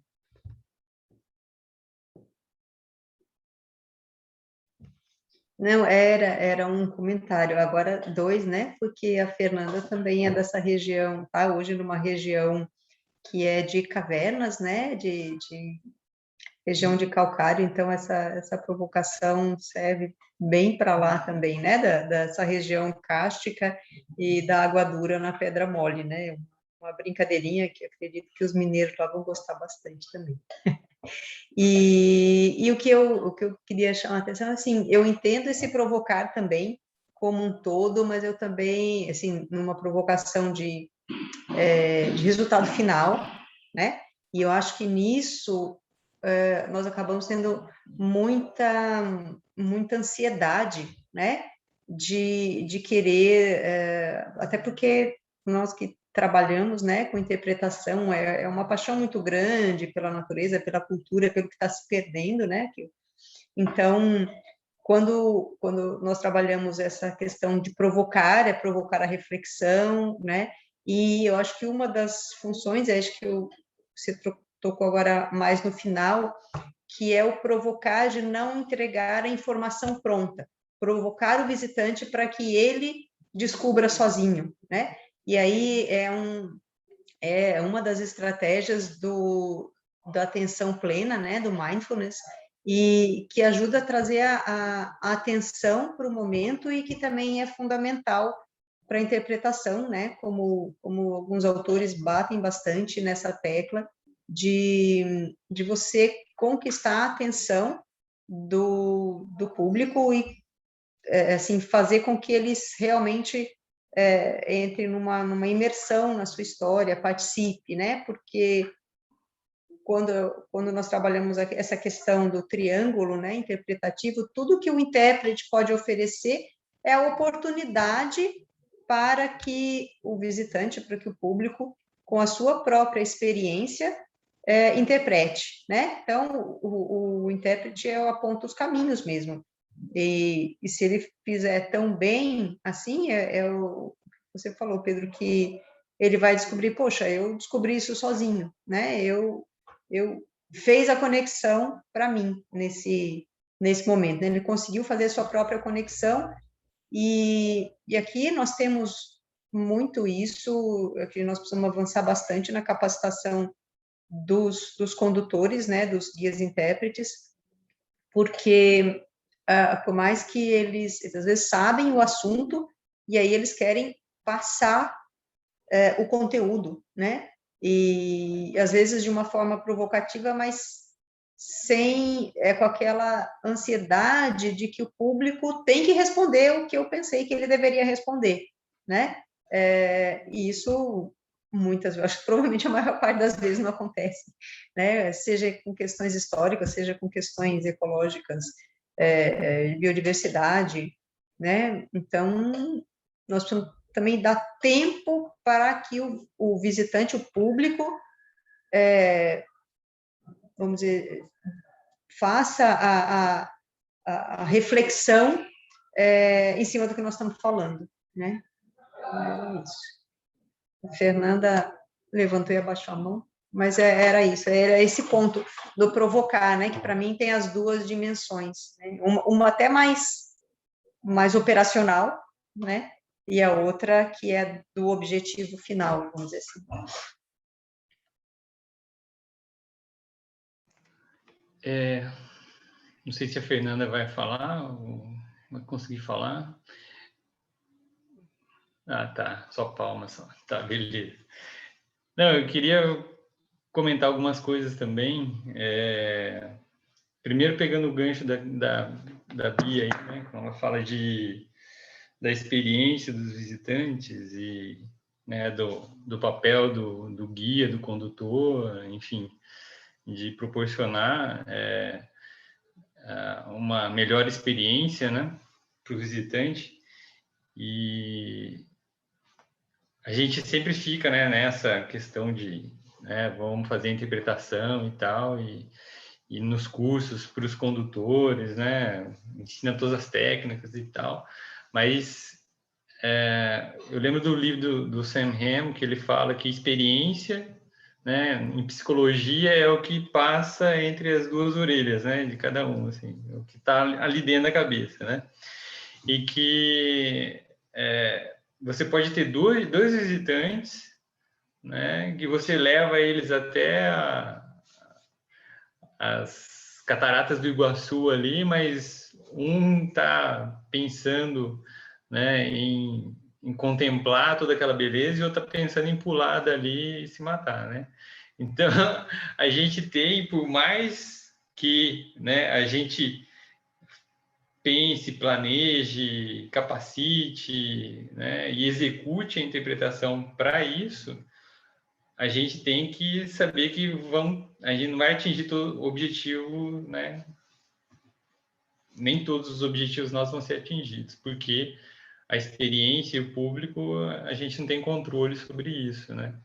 C: Não, era um comentário, agora dois, né? Porque a Fernanda também é dessa região, tá? Hoje numa região que é de cavernas, né? De região de calcário, então essa provocação serve bem para lá também, né? Dessa região cárstica e da água dura na pedra mole, né? Uma brincadeirinha que acredito que os mineiros lá vão gostar bastante também. E o que eu queria chamar a atenção, assim, eu entendo esse provocar também, como um todo, mas eu também, assim, numa provocação de resultado final, né? E eu acho que nisso nós acabamos tendo muita ansiedade, né? De querer, até porque nós que trabalhamos, né, com interpretação, é uma paixão muito grande pela natureza, pela cultura, pelo que está se perdendo, né? Então, quando nós trabalhamos essa questão de provocar, é provocar a reflexão, né? E eu acho que uma das funções, acho que você tocou agora mais no final, que é o provocar de não entregar a informação pronta, provocar o visitante para que ele descubra sozinho, né? E aí é uma das estratégias da atenção plena, né, do mindfulness, e que ajuda a trazer a atenção para o momento e que também é fundamental para a interpretação, né, como alguns autores batem bastante nessa tecla de você conquistar a atenção do público e assim fazer com que eles realmente entre numa imersão na sua história, participe, né? Porque quando nós trabalhamos essa questão do triângulo, né, interpretativo, tudo que o intérprete pode oferecer é a oportunidade para que o visitante, para que o público, com a sua própria experiência, interprete, né? Então, o intérprete aponta os caminhos mesmo. E se ele fizer tão bem assim, você falou, Pedro, que ele vai descobrir, poxa, eu descobri isso sozinho, né? Eu fez a conexão para mim nesse momento, né? Ele conseguiu fazer a sua própria conexão e aqui nós temos muito isso, aqui nós precisamos avançar bastante na capacitação dos condutores, né, dos guias intérpretes, porque por mais que eles às vezes sabem o assunto e aí eles querem passar o conteúdo, né? E às vezes de uma forma provocativa, mas sem com aquela ansiedade de que o público tem que responder o que eu pensei que ele deveria responder, né? E isso muitas vezes, acho que provavelmente a maior parte das vezes não acontece, né? Seja com questões históricas, seja com questões ecológicas, biodiversidade, né? Então nós precisamos também dar tempo para que o visitante, o público, vamos dizer, faça a reflexão em cima do que nós estamos falando, né? É isso. A Fernanda levantou e abaixou a mão, mas era isso, era esse ponto do provocar, né? Que para mim tem as duas dimensões, né? Uma até mais operacional, né? E a outra que é do objetivo final, vamos dizer assim.
B: Não sei se a Fernanda vai falar ou vai conseguir falar. Ah, tá. Só palmas. Só. Tá, beleza. Não, eu queria comentar algumas coisas também. Primeiro, pegando o gancho da Bia, aí, né, quando ela fala da experiência dos visitantes e né, do papel do guia, do condutor, enfim, de proporcionar uma melhor experiência, né, para o visitante. E a gente sempre fica, né, nessa questão de vamos fazer interpretação e tal, e nos cursos para os condutores, né, ensina todas as técnicas e tal, mas eu lembro do livro do Sam Ham, que ele fala que experiência, né, em psicologia é o que passa entre as duas orelhas, né, de cada um, assim, o que está ali dentro da cabeça, né? E que você pode ter dois visitantes, né, que você leva eles até as cataratas do Iguaçu ali, mas um está pensando, né, em contemplar toda aquela beleza e outro está pensando em pular dali e se matar, né? Então, a gente tem, por mais que, né, a gente pense, planeje, capacite, né, e execute a interpretação para isso, a gente tem que saber que a gente não vai atingir todo o objetivo, né? Nem todos os objetivos nossos vão ser atingidos, porque a experiência e o público, a gente não tem controle sobre isso, né?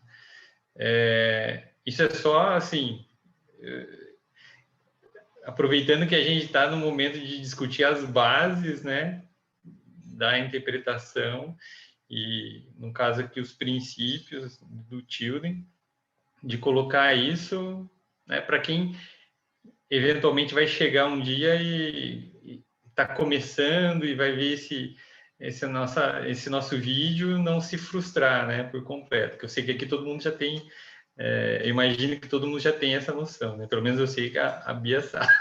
B: Isso é só, assim, aproveitando que a gente está no momento de discutir as bases, né, da interpretação, e, no caso aqui, os princípios do Tilden, de colocar isso, né, para quem eventualmente vai chegar um dia e está começando e vai ver esse nosso vídeo, não se frustrar, né, por completo. Porque eu sei que aqui todo mundo já tem, eu imagino que todo mundo já tem essa noção, né? Pelo menos eu sei que a Bia sabe,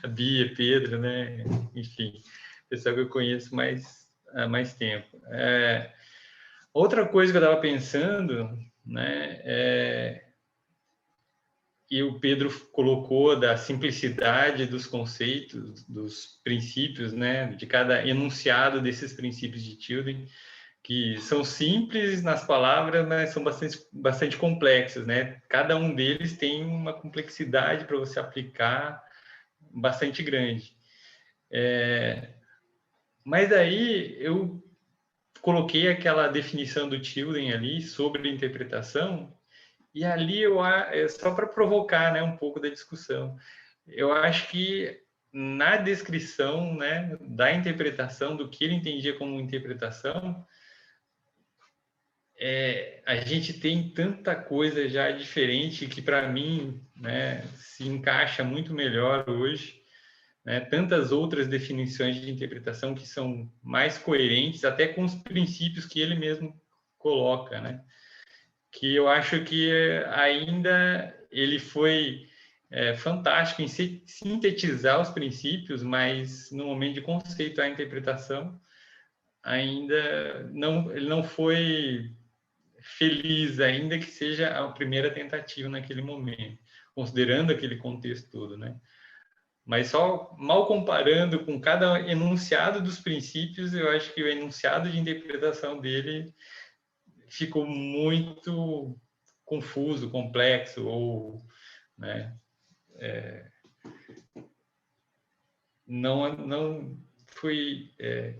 B: a Bia, Pedro, né, enfim, pessoal que eu conheço há mais tempo. Outra coisa que eu estava pensando, né, e o Pedro colocou da simplicidade dos conceitos, dos princípios, né, de cada enunciado desses princípios de Tilden, que são simples nas palavras, mas são bastante complexos, né? Cada um deles tem uma complexidade para você aplicar bastante grande. Mas aí eu coloquei aquela definição do Tilden ali sobre interpretação, e ali só para provocar, né, um pouco da discussão, eu acho que na descrição, né, da interpretação, do que ele entendia como interpretação, a gente tem tanta coisa já diferente que, para mim, né, se encaixa muito melhor hoje, né, tantas outras definições de interpretação que são mais coerentes, até com os princípios que ele mesmo coloca, né? Que eu acho que ainda ele foi fantástico em sintetizar os princípios, mas no momento de conceituar a interpretação, ainda ele não foi feliz, ainda que seja a primeira tentativa naquele momento, considerando aquele contexto todo, né? Mas só mal comparando com cada enunciado dos princípios, eu acho que o enunciado de interpretação dele ficou muito confuso, complexo, ou, né, não foi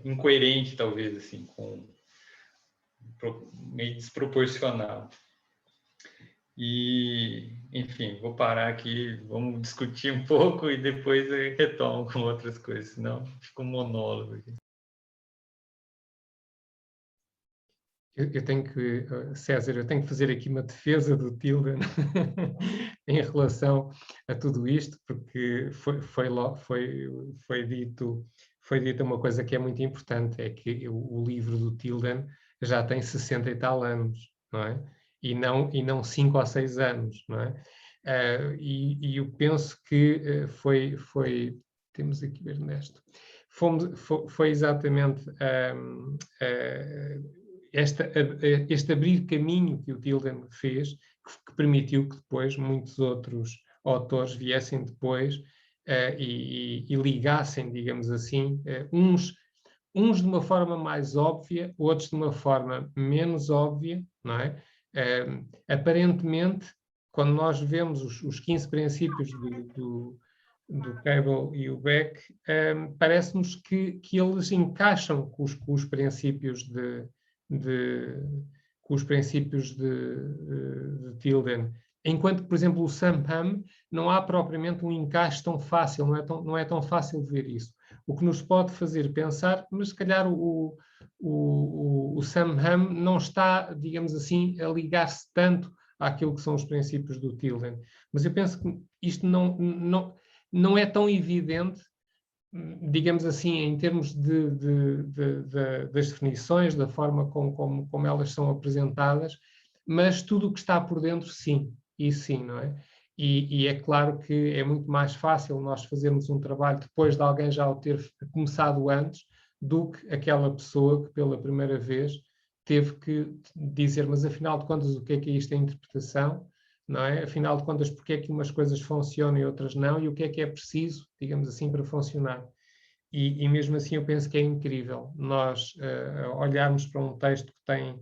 B: incoerente, talvez, assim, meio desproporcional. E, enfim, vou parar aqui, vamos discutir um pouco e depois eu retomo com outras coisas, senão fica um monólogo aqui.
A: Eu tenho que, César, eu tenho que fazer aqui uma defesa do Tilden em relação a tudo isto, porque foi dita uma coisa que é muito importante, é que o livro do Tilden já tem 60 e tal anos, não é? E não 5 ou 6 anos, não é? E eu penso que temos aqui ver neste, foi exatamente este abrir caminho que o Tilden fez, que permitiu que depois muitos outros autores viessem depois e ligassem, digamos assim, uns de uma forma mais óbvia, outros de uma forma menos óbvia, não é? Aparentemente, quando nós vemos os 15 princípios do Cable e o Beck, parece-nos que eles encaixam com os princípios de Tilden. Enquanto que, por exemplo, o Samham não há propriamente um encaixe tão fácil, não é tão fácil de ver isso. O que nos pode fazer pensar, mas se calhar o Samham não está, digamos assim, a ligar-se tanto àquilo que são os princípios do Tilden. Mas eu penso que isto não é tão evidente, digamos assim, em termos das definições, da forma como elas são apresentadas, mas tudo o que está por dentro, sim, isso sim, não é? E é claro que é muito mais fácil nós fazermos um trabalho depois de alguém já o ter começado antes, do que aquela pessoa que pela primeira vez teve que dizer, mas afinal de contas o que é isto a interpretação, não é? Afinal de contas, porque é que umas coisas funcionam e outras não, e o que é preciso, digamos assim, para funcionar. E mesmo assim eu penso que é incrível nós olharmos para um texto que tem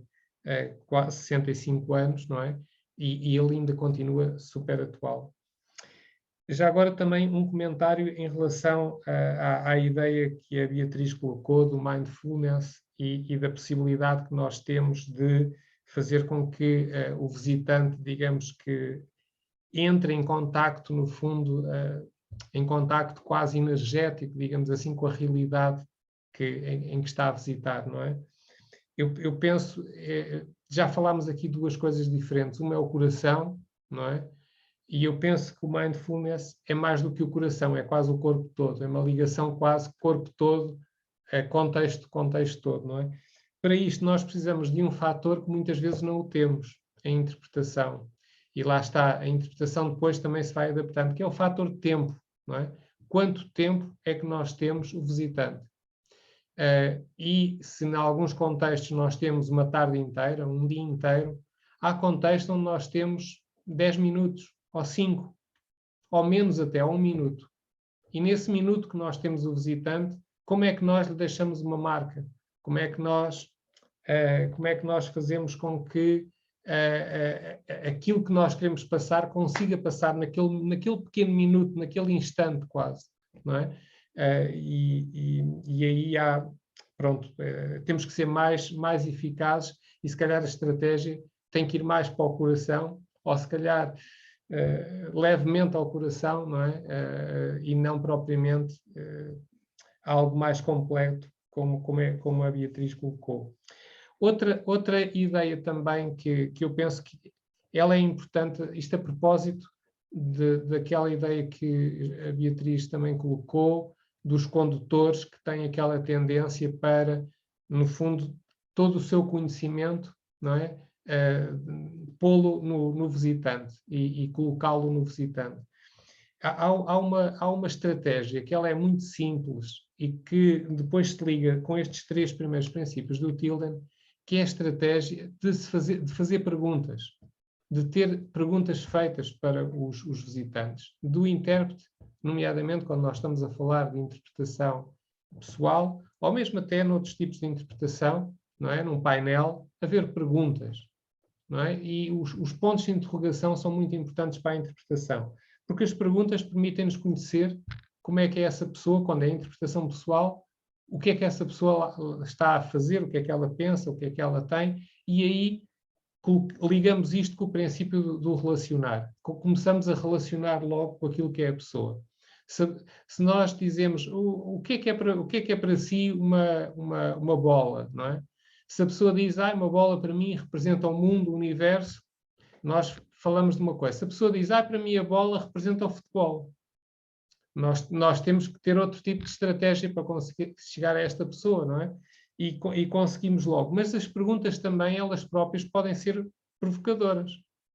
A: quase 65 anos, não é? E ele ainda continua super atual. Já agora também um comentário em relação à ideia que a Beatriz colocou do mindfulness e da possibilidade que nós temos de fazer com que o visitante, digamos que, entre em contacto, no fundo, em contacto quase energético, digamos assim, com a realidade em que está a visitar, não é? Eu penso, já falámos aqui duas coisas diferentes. Uma é o coração, não é? E eu penso que o mindfulness é mais do que o coração, é quase o corpo todo, é uma ligação quase corpo todo, contexto todo, não é? Para isto nós precisamos de um fator que muitas vezes não o temos, a interpretação. E lá está, a interpretação depois também se vai adaptando, que é o fator de tempo, não é? Quanto tempo é que nós temos o visitante? E se em alguns contextos nós temos uma tarde inteira, um dia inteiro, há contextos onde nós temos 10 minutos, ou 5, ou menos até 1 minuto. E nesse minuto que nós temos o visitante, como é que nós lhe deixamos uma marca? Como é que nós fazemos com que aquilo que nós queremos passar consiga passar naquele pequeno minuto, naquele instante quase, não é? E aí pronto, temos que ser mais eficazes e se calhar a estratégia tem que ir mais para o coração, ou se calhar levemente ao coração, não é? E não propriamente algo mais completo, como a Beatriz colocou. Outra ideia também que eu penso que ela é importante, isto a propósito daquela ideia que a Beatriz também colocou, dos condutores que têm aquela tendência para, no fundo, todo o seu conhecimento, não é? Pô-lo no visitante e colocá-lo no visitante. Há uma estratégia que ela é muito simples e que depois se liga com estes 3 primeiros princípios do Tilden, que é a estratégia de fazer perguntas, de ter perguntas feitas para os visitantes, do intérprete, nomeadamente quando nós estamos a falar de interpretação pessoal, ou mesmo até noutros tipos de interpretação, não é? Num painel, haver perguntas, não é? E os pontos de interrogação são muito importantes para a interpretação, porque as perguntas permitem-nos conhecer como é que é essa pessoa, quando é a interpretação pessoal, o que é que essa pessoa está a fazer, o que é que ela pensa, o que é que ela tem, e aí ligamos isto com o princípio do relacionar. Começamos a relacionar logo com aquilo que é a pessoa. Se nós dizemos o que é para si uma bola, não é? Se a pessoa diz, uma bola para mim representa o mundo, o universo, nós falamos de uma coisa. Se a pessoa diz, para mim a bola representa o futebol, nós temos que ter outro tipo de estratégia para conseguir chegar a esta pessoa, não é? E conseguimos logo. Mas as perguntas também, elas próprias, podem ser provocadoras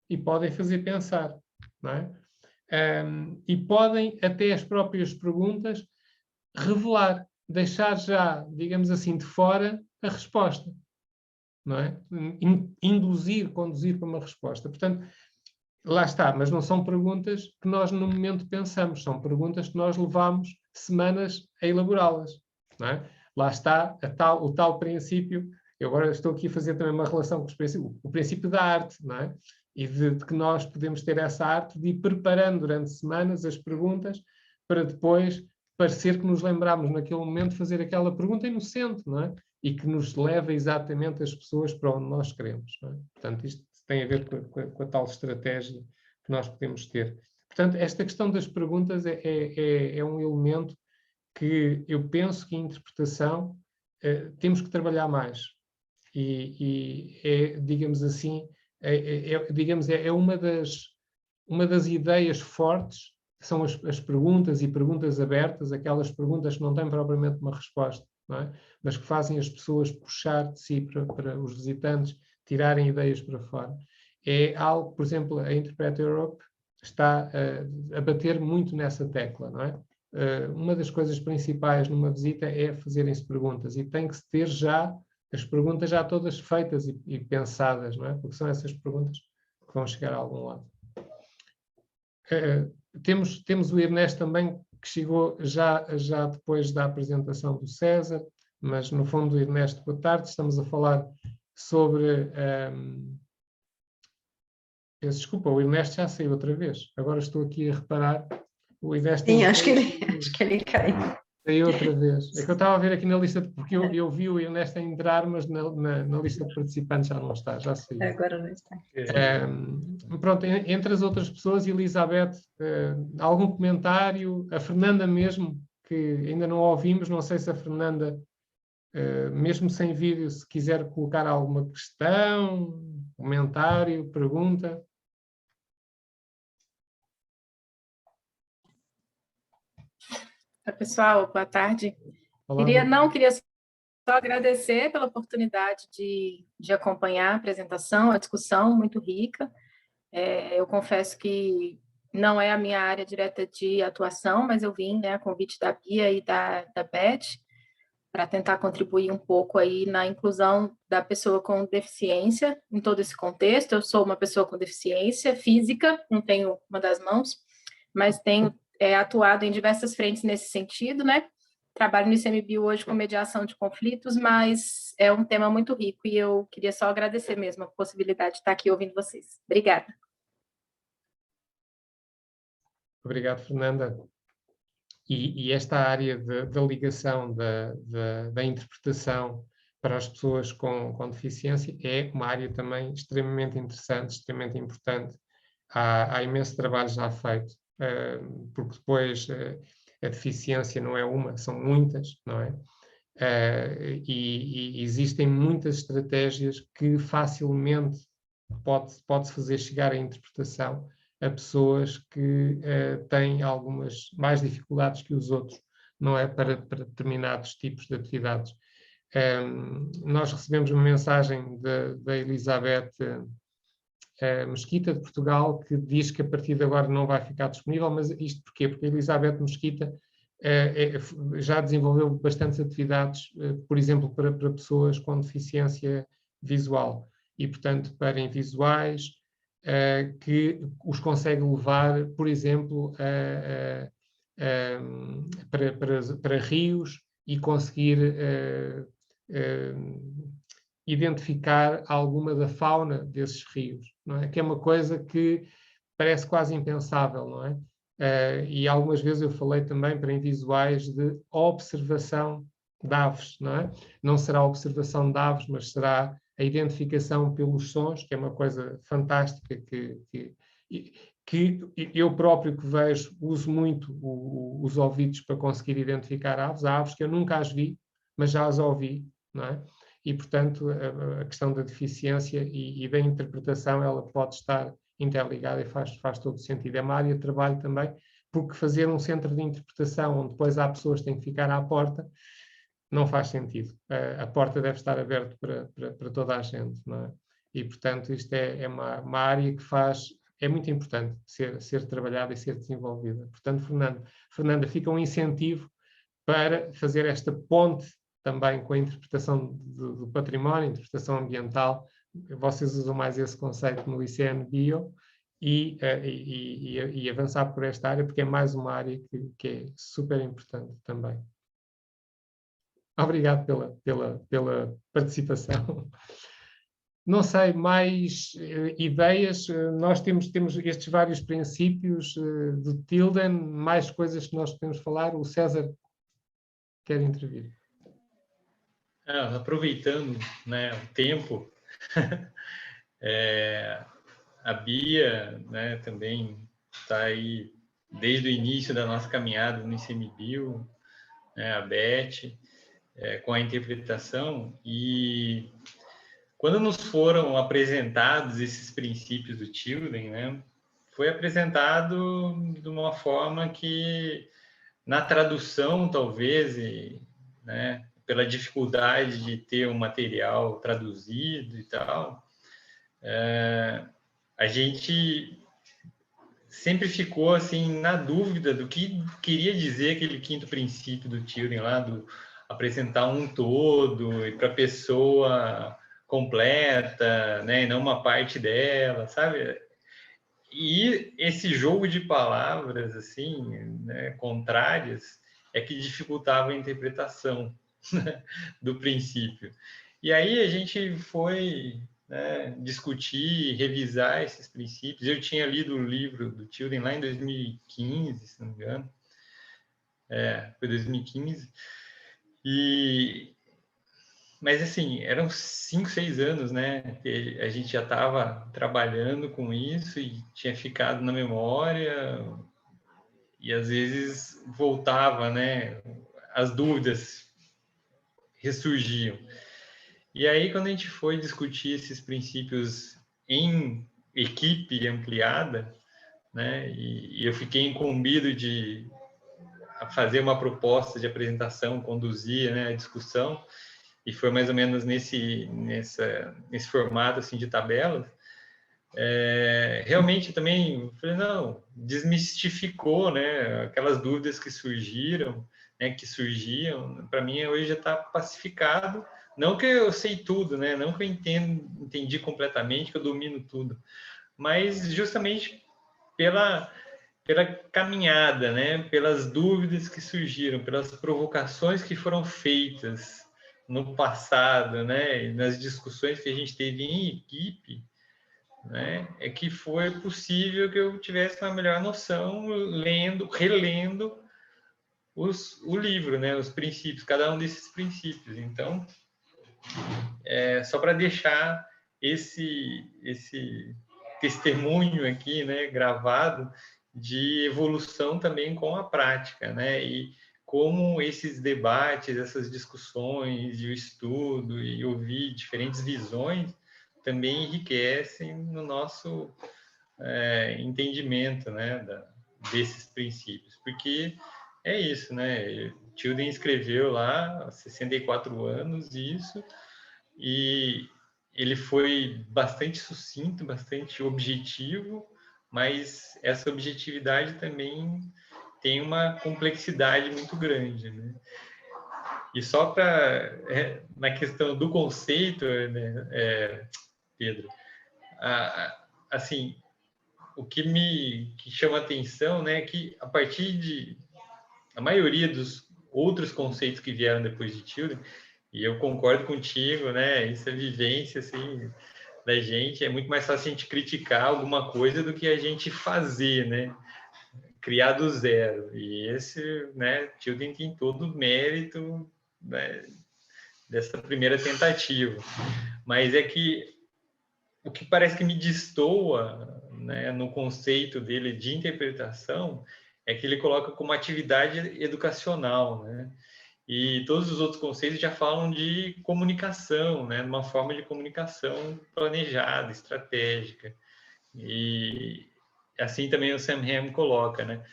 A: e podem fazer pensar, não é? E podem, até as próprias perguntas, revelar, deixar já, digamos assim, de fora a resposta, não é? Conduzir para uma resposta. Portanto, lá está, mas não são perguntas que nós no momento pensamos, são perguntas que nós levamos semanas a elaborá-las, não é? Lá está o tal princípio, eu agora estou aqui a fazer também uma relação com o princípio da arte, não é? E de que nós podemos ter essa arte de ir preparando durante semanas as perguntas para depois parecer que nos lembramos naquele momento de fazer aquela pergunta inocente, não é? E que nos leva exatamente as pessoas para onde nós queremos, não é? Portanto, isto tem a ver com a tal estratégia que nós podemos ter. Portanto, esta questão das perguntas é um elemento que eu penso que em interpretação temos que trabalhar mais. E é, digamos assim, digamos, uma das ideias fortes, são as perguntas e perguntas abertas, aquelas perguntas que não têm propriamente uma resposta, não é? Mas que fazem as pessoas puxar de si para os visitantes tirarem ideias para fora. É algo, por exemplo, a Interpret Europe está a bater muito nessa tecla, não é? Uma das coisas principais numa visita é fazerem-se perguntas, e tem que se ter já as perguntas já todas feitas e pensadas, não é? Porque são essas perguntas que vão chegar a algum lado. Temos o Ernesto também, que chegou já depois da apresentação do César, mas no fundo, Ernesto, boa tarde, estamos a falar sobre... Desculpa, o Ernesto já saiu outra vez, agora estou aqui a reparar, o Ernesto...
C: Sim, acho que ele caiu.
A: Saiu outra vez. É que eu estava a ver aqui na lista, porque eu vi o Ernesto a entrar, mas na lista de participantes já não está, já saiu.
C: Agora não está.
A: Pronto, entre as outras pessoas, Elizabeth, algum comentário? A Fernanda mesmo, que ainda não ouvimos, não sei se a Fernanda, mesmo sem vídeo, se quiser colocar alguma questão, comentário, pergunta.
D: Oi, pessoal, boa tarde.
A: Olá,
D: Queria só agradecer pela oportunidade de acompanhar a apresentação, a discussão muito rica. Eu confesso que não é a minha área direta de atuação, mas eu vim, né, a convite da Bia e da Beth, para tentar contribuir um pouco aí na inclusão da pessoa com deficiência em todo esse contexto. Eu sou uma pessoa com deficiência física, não tenho uma das mãos, mas tenho atuado em diversas frentes nesse sentido, né? Trabalho no ICMBio hoje com mediação de conflitos, mas é um tema muito rico e eu queria só agradecer mesmo a possibilidade de estar aqui ouvindo vocês. Obrigada.
A: Obrigado, Fernanda. E esta área da ligação da interpretação para as pessoas com deficiência é uma área também extremamente interessante, extremamente importante. Há imenso trabalho já feito, porque depois a deficiência não é uma, são muitas, não é? E existem muitas estratégias que facilmente pode-se fazer chegar à interpretação a pessoas que têm algumas mais dificuldades que os outros, não é? Para determinados tipos de atividades. Nós recebemos uma mensagem da Elizabeth Mesquita, de Portugal, que diz que a partir de agora não vai ficar disponível, mas isto porquê? Porque a Elizabeth Mesquita já desenvolveu bastantes atividades, por exemplo, para pessoas com deficiência visual, e, portanto, para invisuais, que os consegue levar, por exemplo, para rios e conseguir identificar alguma da fauna desses rios, não é? Que é uma coisa que parece quase impensável, não é? E algumas vezes eu falei também para invisuais de observação de aves, não é? Não será a observação de aves, mas será a identificação pelos sons, que é uma coisa fantástica que eu próprio que vejo, uso muito os ouvidos para conseguir identificar aves. Há aves que eu nunca as vi, mas já as ouvi, não é? E, portanto, a questão da deficiência e da interpretação, ela pode estar interligada e faz todo sentido. É uma área de trabalho também, porque fazer um centro de interpretação onde depois há pessoas que têm que ficar à porta, não faz sentido. A porta deve estar aberta para toda a gente, não é? E, portanto, isto é uma área que é muito importante ser trabalhada e ser desenvolvida. Portanto, Fernanda, fica um incentivo para fazer esta ponte também com a interpretação do património, interpretação ambiental. Vocês usam mais esse conceito no ICMBio e avançar por esta área, porque é mais uma área que é super importante também. Obrigado pela participação. Não sei, mais ideias? Nós temos estes vários princípios do Tilden, mais coisas que nós podemos falar. O César quer intervir.
B: Aproveitando, né, o tempo, a Bia, né, também está aí desde o início da nossa caminhada no ICMBio, né, a Beth, com a interpretação, e quando nos foram apresentados esses princípios do Tilden, né, foi apresentado de uma forma que, na tradução, talvez, né, pela dificuldade de ter um material traduzido e tal, a gente sempre ficou assim na dúvida do que queria dizer aquele quinto princípio do Tilden lá, do apresentar um todo e para a pessoa completa, né, e não uma parte dela, sabe? E esse jogo de palavras assim, né, contrárias, é que dificultava a interpretação do princípio. E aí a gente foi, né, discutir, revisar esses princípios. Eu tinha lido o livro do Tilden lá em 2015, se não me engano. Foi 2015. Mas, assim, eram 5, 6 anos, né? A gente já estava trabalhando com isso e tinha ficado na memória e, às vezes, voltava, né? As dúvidas ressurgiam. E aí, quando a gente foi discutir esses princípios em equipe ampliada, né? E eu fiquei incumbido de fazer uma proposta de apresentação, conduzir, né, a discussão, e foi mais ou menos nesse formato assim de tabelas. Realmente também falei, não, desmistificou, né, aquelas dúvidas que surgiram, né, que surgiam. Para mim hoje já está pacificado. Não que eu sei tudo, né, não que eu entendi completamente, que eu domino tudo, mas justamente pela caminhada, né, pelas dúvidas que surgiram, pelas provocações que foram feitas no passado, né, e nas discussões que a gente teve em equipe, né, é que foi possível que eu tivesse uma melhor noção relendo o livro, né, os princípios, cada um desses princípios. Então, só para deixar esse testemunho aqui, né, gravado, de evolução também com a prática, né, e como esses debates, essas discussões, e o estudo, e ouvir diferentes visões, também enriquecem no nosso entendimento, né, desses princípios, porque é isso, né, Tilden escreveu lá há 64 anos isso, e ele foi bastante sucinto, bastante objetivo, mas essa objetividade também tem uma complexidade muito grande, né? E só para na questão do conceito, né, Pedro, assim, o que chama atenção, né, é que a partir de a maioria dos outros conceitos que vieram depois de Tilden, e eu concordo contigo, né? Isso é vivência, assim, da gente. É muito mais fácil a gente criticar alguma coisa do que a gente fazer, né? Criar do zero. E esse, né? Tilden tem todo o mérito, né, dessa primeira tentativa. Mas é que o que parece que me destoa, né, no conceito dele de interpretação é que ele coloca como atividade educacional, né? E todos os outros conceitos já falam de comunicação, né? Uma forma de comunicação planejada, estratégica. E assim também o Sam Ham coloca, né?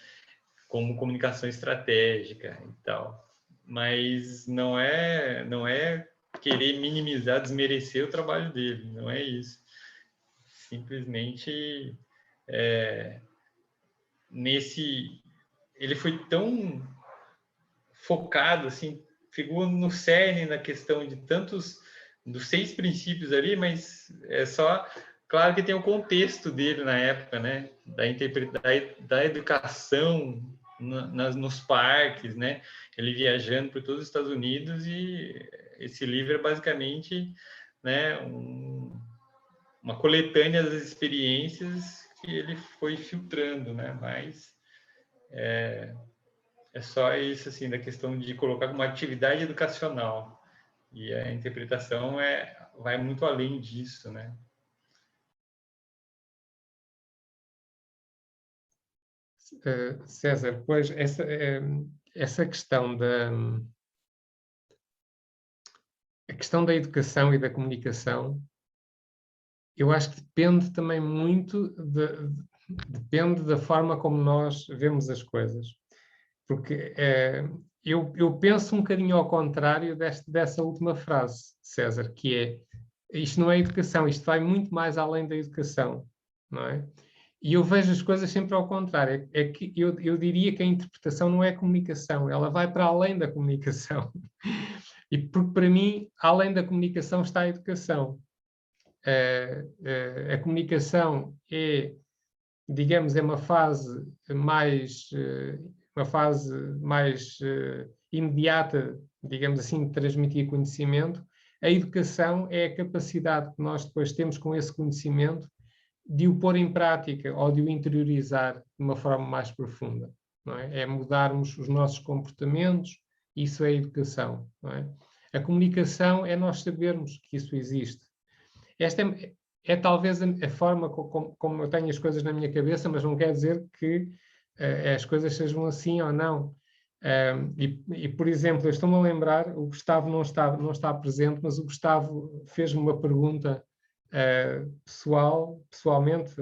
B: Como comunicação estratégica e tal. Mas não é querer minimizar, desmerecer o trabalho dele, não é isso. Simplesmente ele foi tão focado, assim, ficou no cerne na questão de dos 6 princípios ali, mas é só, claro que tem o contexto dele na época, né, da educação nos parques, né, ele viajando por todos os Estados Unidos, e esse livro é basicamente, né, uma coletânea das experiências que ele foi filtrando, né, mas é só isso, assim, da questão de colocar como atividade educacional. E a interpretação vai muito além disso, né?
A: César, pois essa questão a questão da educação e da comunicação Eu acho que depende também muito, depende da forma como nós vemos as coisas. Porque eu penso um bocadinho ao contrário dessa última frase, César, que é, isto não é educação, isto vai muito mais além da educação, não é? E eu vejo as coisas sempre ao contrário, é que eu diria que a interpretação não é comunicação, ela vai para além da comunicação. E porque para mim, além da comunicação está a educação. A comunicação é, digamos, é uma fase mais imediata, digamos assim, de transmitir conhecimento. A educação é a capacidade que nós depois temos com esse conhecimento de o pôr em prática ou de o interiorizar de uma forma mais profunda. Não é? É mudarmos os nossos comportamentos, isso é educação. Não é? A comunicação é nós sabermos que isso existe. Esta é talvez a forma como eu tenho as coisas na minha cabeça, mas não quer dizer que as coisas sejam assim ou não. Por exemplo, eu estou-me a lembrar, o Gustavo não está presente, mas o Gustavo fez-me uma pergunta pessoalmente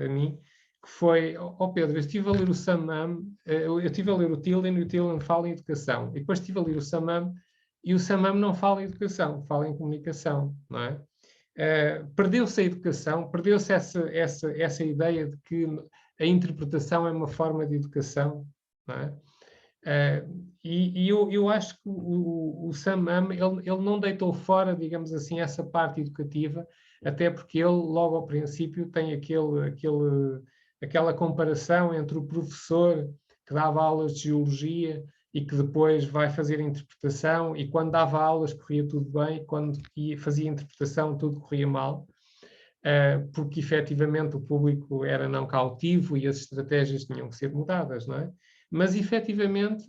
A: a mim, que foi, Pedro, eu estive a ler o Samam, eu estive a ler o Tilden, e o Tilden fala em educação, e depois estive a ler o Samam, e o Samam não fala em educação, fala em comunicação, não é? Perdeu-se a educação, perdeu-se essa ideia de que a interpretação é uma forma de educação, não é? Eu acho que o Samam, ele não deitou fora, digamos assim, essa parte educativa, até porque ele, logo ao princípio, tem aquela comparação entre o professor que dava aulas de geologia e que depois vai fazer interpretação, e quando dava aulas corria tudo bem, quando fazia interpretação tudo corria mal, porque efetivamente o público era não cautivo e as estratégias tinham que ser mudadas, não é? Mas efetivamente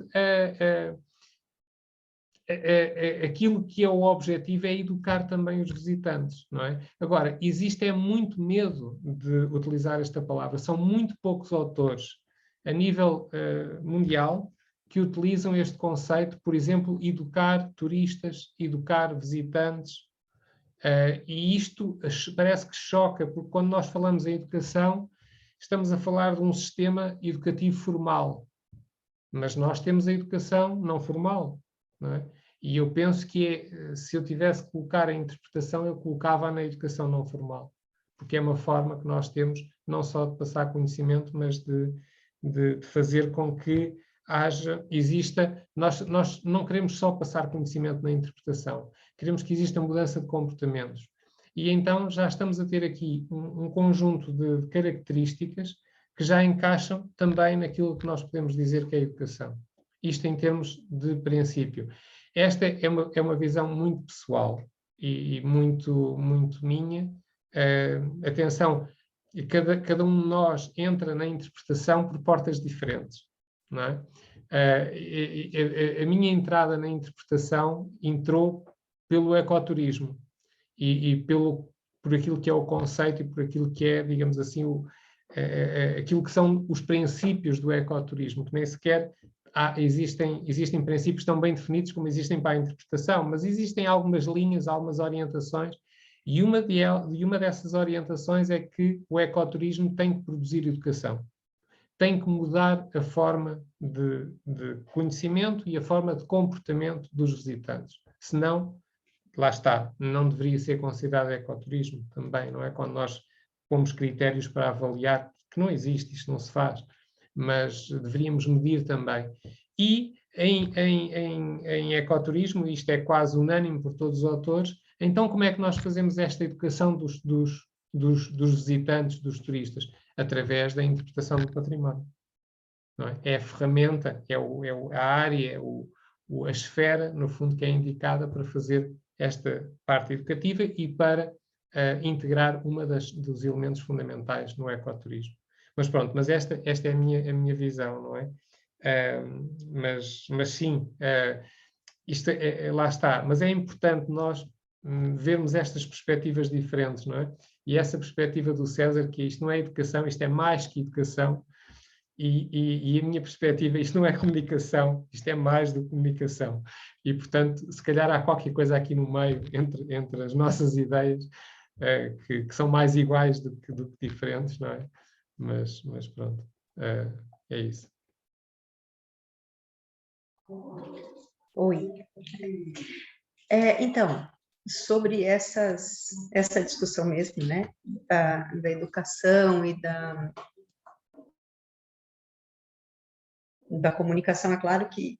A: aquilo que é o objetivo é educar também os visitantes, não é? Agora, existe muito medo de utilizar esta palavra, são muito poucos autores a nível mundial que utilizam este conceito, por exemplo, educar turistas, educar visitantes, e isto parece que choca, porque quando nós falamos em educação, estamos a falar de um sistema educativo formal, mas nós temos a educação não formal, não é? E eu penso que se eu tivesse que colocar a interpretação, eu colocava na educação não formal, porque é uma forma que nós temos não só de passar conhecimento, mas de fazer com que exista... Nós não queremos só passar conhecimento na interpretação, queremos que exista mudança de comportamentos. E então já estamos a ter aqui um conjunto de características que já encaixam também naquilo que nós podemos dizer que é a educação. Isto em termos de princípio. Esta é uma visão muito pessoal e muito, muito minha. Atenção, cada um de nós entra na interpretação por portas diferentes, não é? A minha entrada na interpretação entrou pelo ecoturismo e por aquilo que é o conceito e por aquilo que é, digamos assim, aquilo que são os princípios do ecoturismo, que nem sequer existem princípios tão bem definidos como existem para a interpretação, mas existem algumas linhas, algumas orientações, e uma dessas orientações é que o ecoturismo tem que produzir educação, tem que mudar a forma de conhecimento e a forma de comportamento dos visitantes, senão, lá está, não deveria ser considerado ecoturismo também, não é? Quando nós pomos critérios para avaliar, que não existe, isto não se faz, mas deveríamos medir também. E em ecoturismo, isto é quase unânime por todos os autores, então como é que nós fazemos esta educação dos visitantes, dos turistas? Através da interpretação do património. Não é? É a ferramenta, a área, a esfera, no fundo, que é indicada para fazer esta parte educativa e para integrar dos elementos fundamentais no ecoturismo. Mas pronto, mas esta é a minha visão, não é? Mas sim, isto lá está. Mas é importante nós vermos estas perspectivas diferentes, não é? E essa perspectiva do César, que isto não é educação, isto é mais que educação, e a minha perspectiva, isto não é comunicação, isto é mais do que comunicação. E, portanto, se calhar há qualquer coisa aqui no meio, entre as nossas ideias, que são mais iguais do que diferentes, não é? Mas pronto, é isso.
C: Oi. Então, sobre essa discussão mesmo, né, da educação e da comunicação, é claro que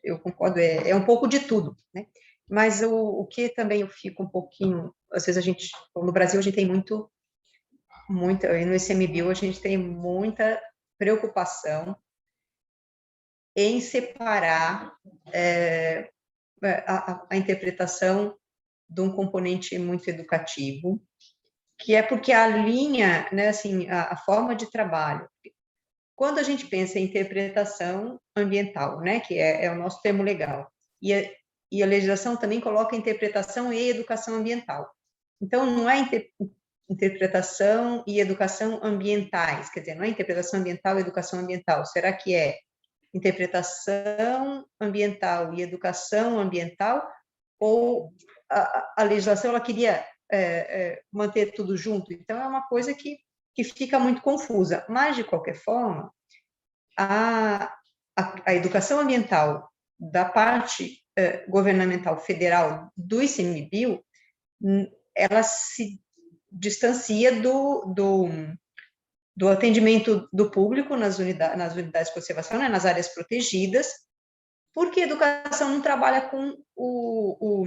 C: eu concordo, é um pouco de tudo, né? Mas o que também eu fico um pouquinho, às vezes no Brasil a gente tem muita, e no ICMBio a gente tem muita preocupação em separar a interpretação de um componente muito educativo, que é porque a linha, né, assim, a forma de trabalho, quando a gente pensa em interpretação ambiental, né, que é o nosso termo legal, e a legislação também coloca interpretação e educação ambiental. Então, não é interpretação e educação ambientais, quer dizer, não é interpretação ambiental e educação ambiental. Será que é interpretação ambiental e educação ambiental, ou a legislação ela queria manter tudo junto? Então, é uma coisa que fica muito confusa. Mas, de qualquer forma, a educação ambiental da parte governamental federal do ICMBio, ela se distancia do atendimento do público nas unidades de conservação, né, nas áreas protegidas, porque a educação não trabalha com o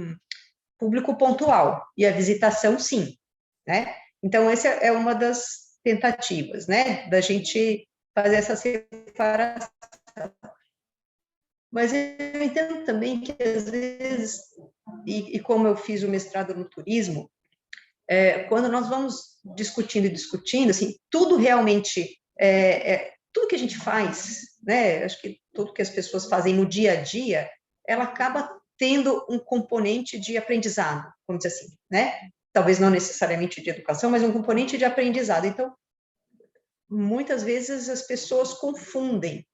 C: público pontual, e a visitação, sim, né? Então, essa é uma das tentativas, né, da gente fazer essa separação. Mas eu entendo também que, às vezes, e como eu fiz o mestrado no turismo, quando nós vamos discutindo, assim, tudo realmente, tudo que a gente faz, né, acho que tudo que as pessoas fazem no dia a dia, ela acaba tendo um componente de aprendizado, vamos dizer assim, né? Talvez não necessariamente de educação, mas um componente de aprendizado. Então, muitas vezes as pessoas confundem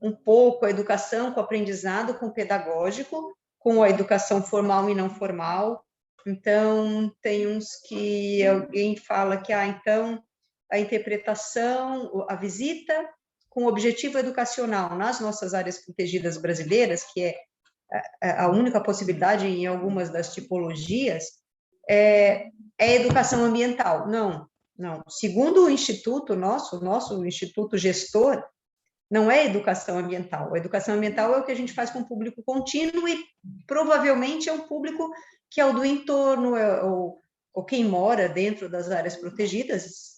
C: um pouco a educação com o aprendizado, com o pedagógico, com a educação formal e não formal. Então, tem uns que alguém fala que, então, a interpretação, a visita com objetivo educacional nas nossas áreas protegidas brasileiras, que é a única possibilidade em algumas das tipologias, é educação ambiental. Não. Segundo o instituto nosso instituto gestor, não é educação ambiental. A educação ambiental é o que a gente faz com o público contínuo e provavelmente é um público que é o do entorno, ou quem mora dentro das áreas protegidas,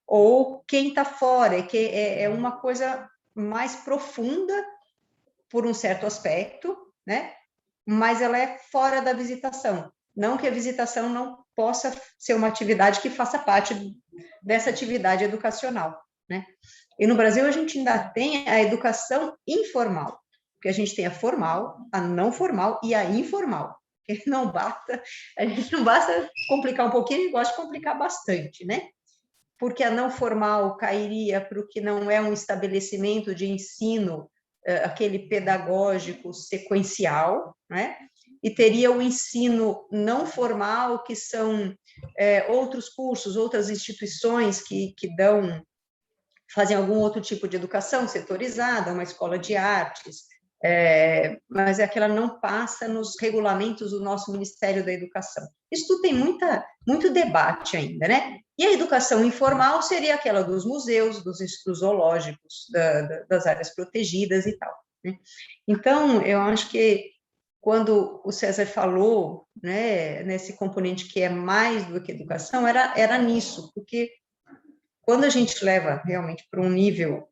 C: ou quem está fora, que é uma coisa mais profunda por um certo aspecto, né? Mas ela é fora da visitação. Não que a visitação não possa ser uma atividade que faça parte dessa atividade educacional, né? E no Brasil a gente ainda tem a educação informal, porque a gente tem a formal, a não formal e a informal. A gente não basta complicar um pouquinho, a gente gosta de complicar bastante, né? Porque a não formal cairia para o que não é um estabelecimento de ensino, aquele pedagógico sequencial, né? E teria o ensino não formal, que são outros cursos, outras instituições que fazem algum outro tipo de educação setorizada, uma escola de artes, mas é que ela não passa nos regulamentos do nosso Ministério da Educação. Isso tudo tem muito debate ainda, né? E a educação informal seria aquela dos museus, dos institutos zoológicos, das áreas protegidas e tal, né? Então, eu acho que quando o César falou, né, nesse componente que é mais do que educação, era nisso, porque quando a gente leva realmente para um nível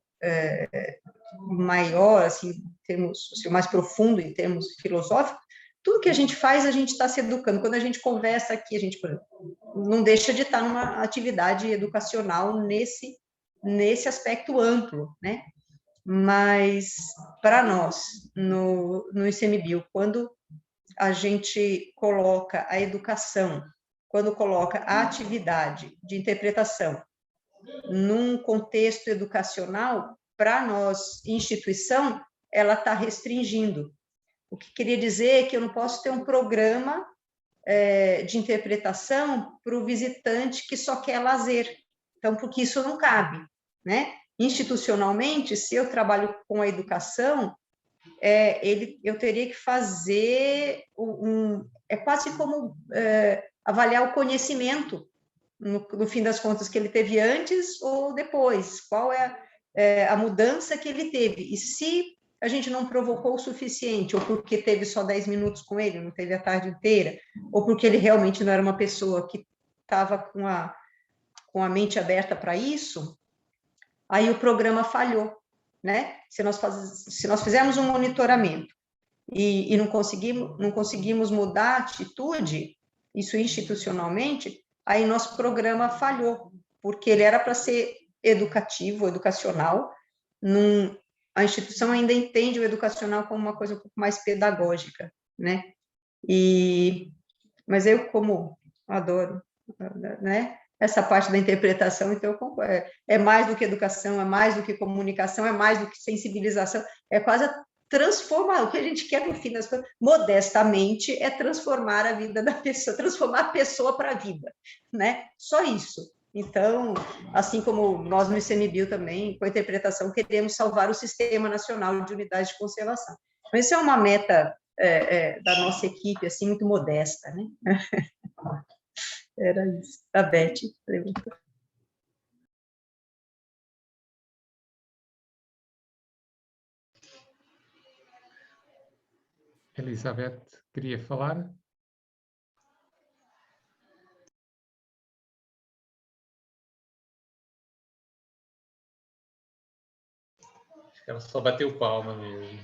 C: maior, assim, em termos, assim, mais profundo em termos filosóficos, tudo que a gente faz, a gente está se educando. Quando a gente conversa aqui, a gente não deixa de estar numa atividade educacional nesse aspecto amplo, né? Mas, para nós, no ICMBio, quando a gente coloca a educação, quando coloca a atividade de interpretação num contexto educacional, para nós, instituição, ela está restringindo. O que queria dizer é que eu não posso ter um programa de interpretação para o visitante que só quer lazer. Então, porque isso não cabe, né? Institucionalmente, se eu trabalho com a educação, eu teria que fazer é quase como avaliar o conhecimento, no fim das contas, que ele teve antes ou depois, qual é a mudança que ele teve, e se a gente não provocou o suficiente, ou porque teve só 10 minutos com ele, não teve a tarde inteira, ou porque ele realmente não era uma pessoa que estava com a mente aberta para isso, aí o programa falhou, né? Se nós fizermos um monitoramento e não conseguimos mudar a atitude, isso institucionalmente, aí nosso programa falhou, porque ele era para ser educativo, educacional, a instituição ainda entende o educacional como uma coisa um pouco mais pedagógica, né? Mas eu, como adoro, né, essa parte da interpretação, então é mais do que educação, é mais do que comunicação, é mais do que sensibilização, é quase transformar, o que a gente quer no fim das contas, modestamente, é transformar a vida da pessoa, transformar a pessoa para a vida, né? Só isso. Então, assim como nós no ICMBio também, com a interpretação, queremos salvar o Sistema Nacional de Unidades de Conservação. Então, isso é uma meta da nossa equipe, assim, muito modesta, né? Era isso. A Beth perguntou.
A: Elizabeth, queria falar?
B: Ela só bateu palma mesmo.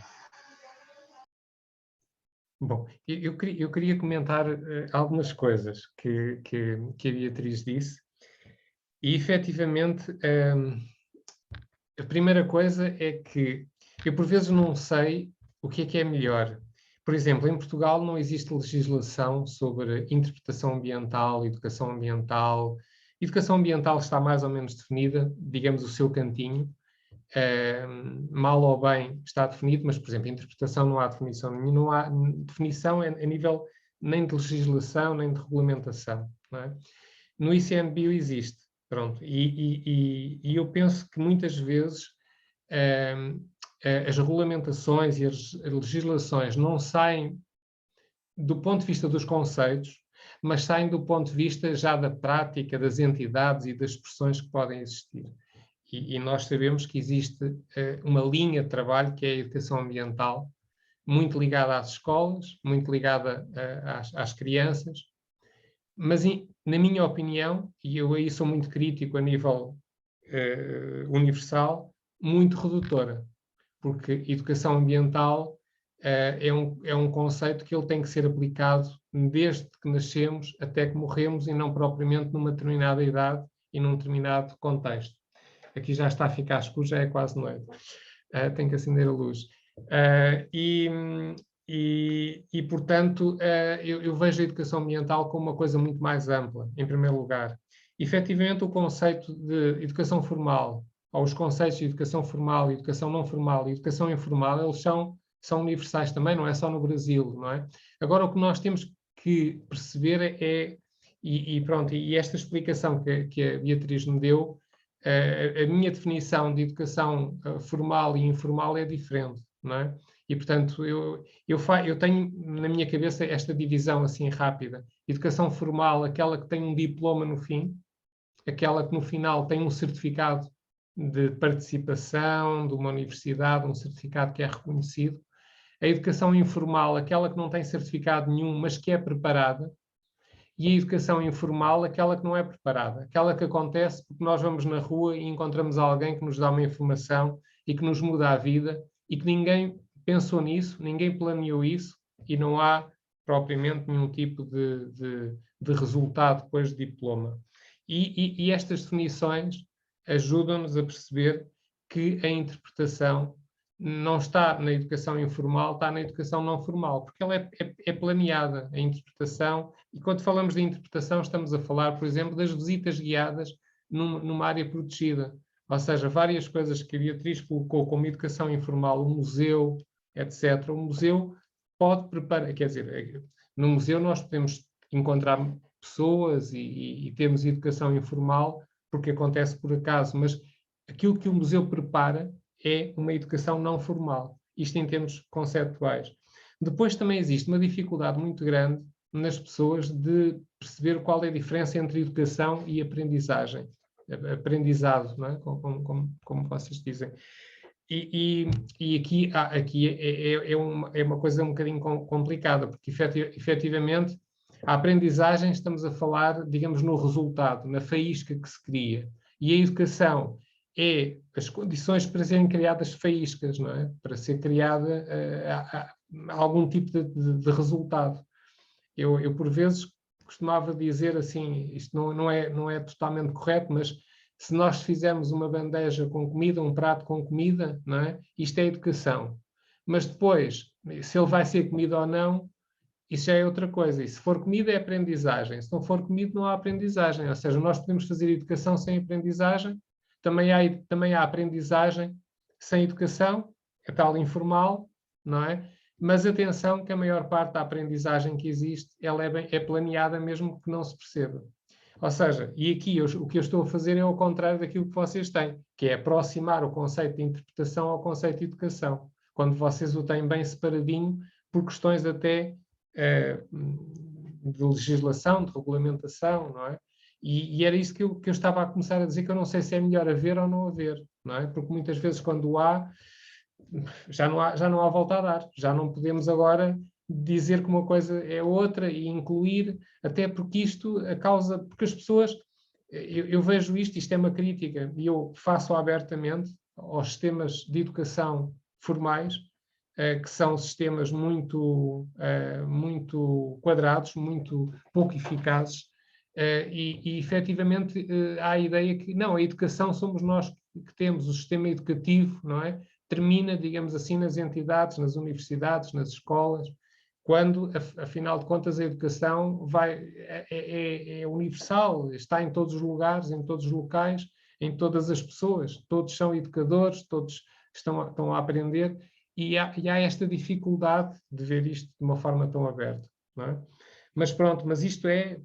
A: Bom, eu queria comentar algumas coisas que a Beatriz disse, e efetivamente a primeira coisa é que eu por vezes não sei o que é melhor. Por exemplo, em Portugal não existe legislação sobre interpretação ambiental, educação ambiental. Educação ambiental está mais ou menos definida, digamos, o seu cantinho. Mal ou bem está definido, mas, por exemplo, interpretação não há definição nenhuma, não há definição a nível nem de legislação, nem de regulamentação. Não é? No ICMBio existe, pronto, e eu penso que muitas vezes as regulamentações e as legislações não saem do ponto de vista dos conceitos, mas saem do ponto de vista já da prática, das entidades e das expressões que podem existir. E nós sabemos que existe uma linha de trabalho que é a educação ambiental, muito ligada às escolas, muito ligada às crianças, mas na minha opinião, e eu aí sou muito crítico a nível universal, muito redutora, porque educação ambiental é um conceito que ele tem que ser aplicado desde que nascemos até que morremos e não propriamente numa determinada idade e num determinado contexto. Aqui já está a ficar escuro, já é quase noite. Tenho que acender a luz. Portanto, eu vejo a educação ambiental como uma coisa muito mais ampla, em primeiro lugar. Efetivamente, o conceito de educação formal, ou os conceitos de educação formal, educação não formal e educação informal, eles são universais também, não é só no Brasil, não é? Agora, o que nós temos que perceber e esta explicação que a Beatriz me deu, a minha definição de educação formal e informal é diferente, não é? E, portanto, eu tenho na minha cabeça esta divisão assim rápida. Educação formal, aquela que tem um diploma no fim, aquela que no final tem um certificado de participação de uma universidade, um certificado que é reconhecido. A educação informal, aquela que não tem certificado nenhum, mas que é preparada. E a educação informal, aquela que não é preparada, aquela que acontece porque nós vamos na rua e encontramos alguém que nos dá uma informação e que nos muda a vida e que ninguém pensou nisso, ninguém planeou isso e não há propriamente nenhum tipo de resultado depois de diploma. E estas definições ajudam-nos a perceber que a interpretação não está na educação informal, está na educação não formal, porque ela é planeada, a interpretação, e quando falamos de interpretação estamos a falar, por exemplo, das visitas guiadas numa área protegida, ou seja, várias coisas que a Beatriz colocou como educação informal, o museu, etc. O museu pode preparar, quer dizer, no museu nós podemos encontrar pessoas e termos educação informal, porque acontece por acaso, mas aquilo que o museu prepara é uma educação não formal, isto em termos conceptuais. Depois também existe uma dificuldade muito grande nas pessoas de perceber qual é a diferença entre educação e aprendizagem. Aprendizado, não é? Como vocês dizem. E aqui é uma coisa um bocadinho complicada, porque efetivamente a aprendizagem estamos a falar, digamos, no resultado, na faísca que se cria. E a educação é as condições para serem criadas faíscas, não é? Para ser criada algum tipo de resultado. Eu, por vezes, costumava dizer assim, isto não é totalmente correto, mas se nós fizermos uma bandeja com comida, um prato com comida, não é? Isto é educação. Mas depois, se ele vai ser comido ou não, isso já é outra coisa. E se for comida, é aprendizagem. Se não for comida, não há aprendizagem. Ou seja, nós podemos fazer educação sem aprendizagem. Também há aprendizagem sem educação, é tal informal, não é? Mas atenção que a maior parte da aprendizagem que existe, ela é planeada mesmo que não se perceba. Ou seja, e aqui o que eu estou a fazer é ao contrário daquilo que vocês têm, que é aproximar o conceito de interpretação ao conceito de educação, quando vocês o têm bem separadinho, por questões até de legislação, de regulamentação, não é? E era isso que eu estava a começar a dizer, que eu não sei se é melhor haver ou não haver, não é? Porque muitas vezes quando há, já não há volta a dar, já não podemos agora dizer que uma coisa é outra e incluir, até porque isto, porque as pessoas, eu vejo isto é uma crítica, e eu faço abertamente aos sistemas de educação formais, que são sistemas muito quadrados, muito pouco eficazes, e efetivamente há a ideia que, não, a educação somos nós que temos, o sistema educativo, não é? Termina, digamos assim, nas entidades, nas universidades, nas escolas, quando, afinal de contas, a educação é universal, está em todos os lugares, em todos os locais, em todas as pessoas. Todos são educadores, todos estão a aprender, e há esta dificuldade de ver isto de uma forma tão aberta, não é? Mas pronto, mas isto é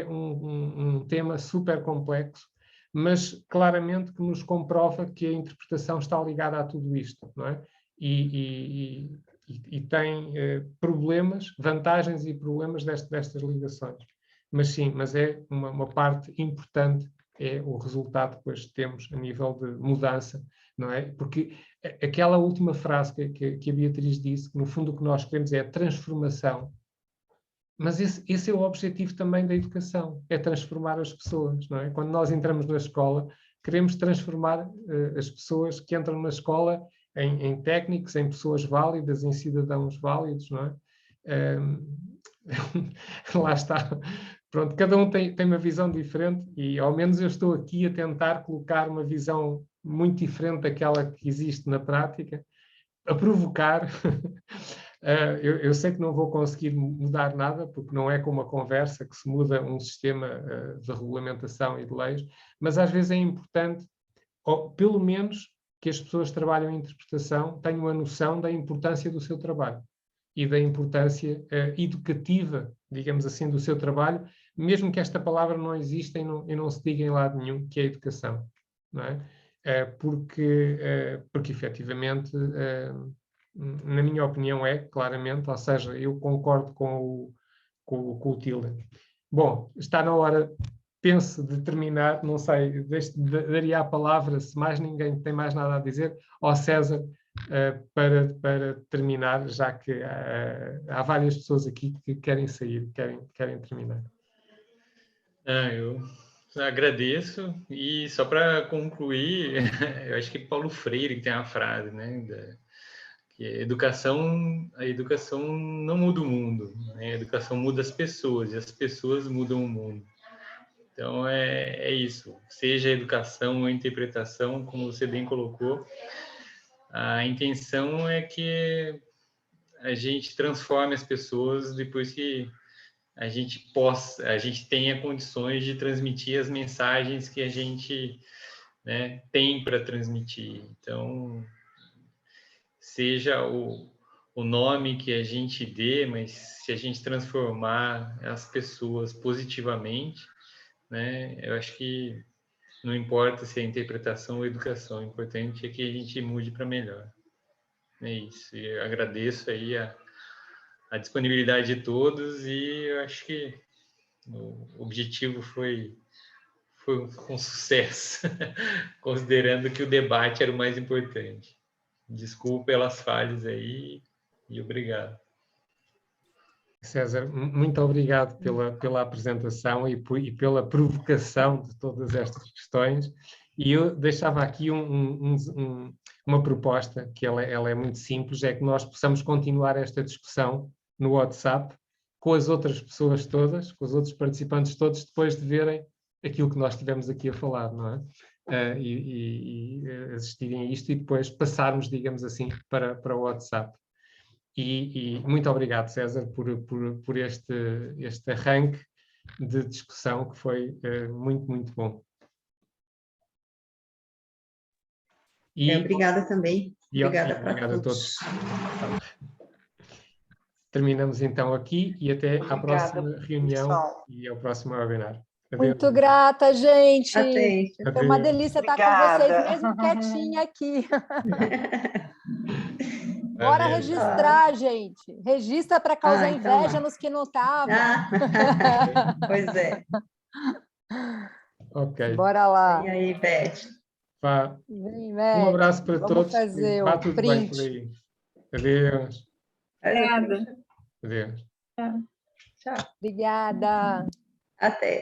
A: um tema super complexo, mas claramente que nos comprova que a interpretação está ligada a tudo isto, não é? E tem problemas, vantagens e problemas destas ligações. Mas sim, mas é uma parte importante, é o resultado que depois temos a nível de mudança, não é? Porque aquela última frase que a Beatriz disse, que no fundo o que nós queremos é a transformação, mas esse é o objetivo também da educação, é transformar as pessoas, não é? Quando nós entramos na escola, queremos transformar as pessoas que entram na escola em técnicos, em pessoas válidas, em cidadãos válidos, não é? Lá está. Pronto, cada um tem uma visão diferente e ao menos eu estou aqui a tentar colocar uma visão muito diferente daquela que existe na prática, a provocar. Eu sei que não vou conseguir mudar nada, porque não é com uma conversa que se muda um sistema de regulamentação e de leis, mas às vezes é importante, ou pelo menos, que as pessoas que trabalham em interpretação tenham a noção da importância do seu trabalho e da importância educativa, digamos assim, do seu trabalho, mesmo que esta palavra não exista e não se diga em lado nenhum, que é educação, não é? Porque efetivamente, na minha opinião, claramente, ou seja, eu concordo com o Tilden. Bom, está na hora, penso, de terminar, não sei, daria a palavra, se mais ninguém tem mais nada a dizer, ao César, para terminar, já que há várias pessoas aqui que querem sair, querem terminar.
B: Eu agradeço, e só para concluir, eu acho que Paulo Freire tem uma frase, né, que a educação não muda o mundo, né? A educação muda as pessoas, e as pessoas mudam o mundo. Então, é isso. Seja a educação ou a interpretação, como você bem colocou, a intenção é que a gente transforme as pessoas depois que a gente tenha condições de transmitir as mensagens que a gente, né, tem para transmitir. Então, seja o nome que a gente dê, mas se a gente transformar as pessoas positivamente, né, eu acho que não importa se é interpretação ou educação, o importante é que a gente mude para melhor. É isso. E eu agradeço aí a disponibilidade de todos e eu acho que o objetivo foi um sucesso, considerando que o debate era o mais importante. Desculpa pelas falhas aí e obrigado.
A: César, muito obrigado pela apresentação e pela provocação de todas estas questões. E eu deixava aqui uma proposta, que ela é muito simples, é que nós possamos continuar esta discussão no WhatsApp com as outras pessoas todas, com os outros participantes todos, depois de verem aquilo que nós estivemos aqui a falar, não é? E assistirem a isto e depois passarmos, digamos assim, para o WhatsApp. E muito obrigado, César, por este arranque de discussão que foi muito, muito bom.
C: Obrigada também. Obrigada
A: a todos. Terminamos então aqui e até à próxima reunião, pessoal. E ao próximo webinar.
E: Adeus. Muito grata, gente.
C: Até.
E: Foi uma delícia estar com vocês, mesmo quietinha aqui. Bora registrar, gente. Registra para causar inveja nos que não estavam.
C: Pois é.
A: Ok.
E: Bora lá.
C: E aí, Beth?
E: Vem,
A: um abraço para
E: Vamos
A: todos.
E: Fazer o
A: tudo
E: print.
A: bem por aí. Adeus.
D: Obrigada.
A: Adeus.
C: Tchau.
E: Obrigada.
C: Até.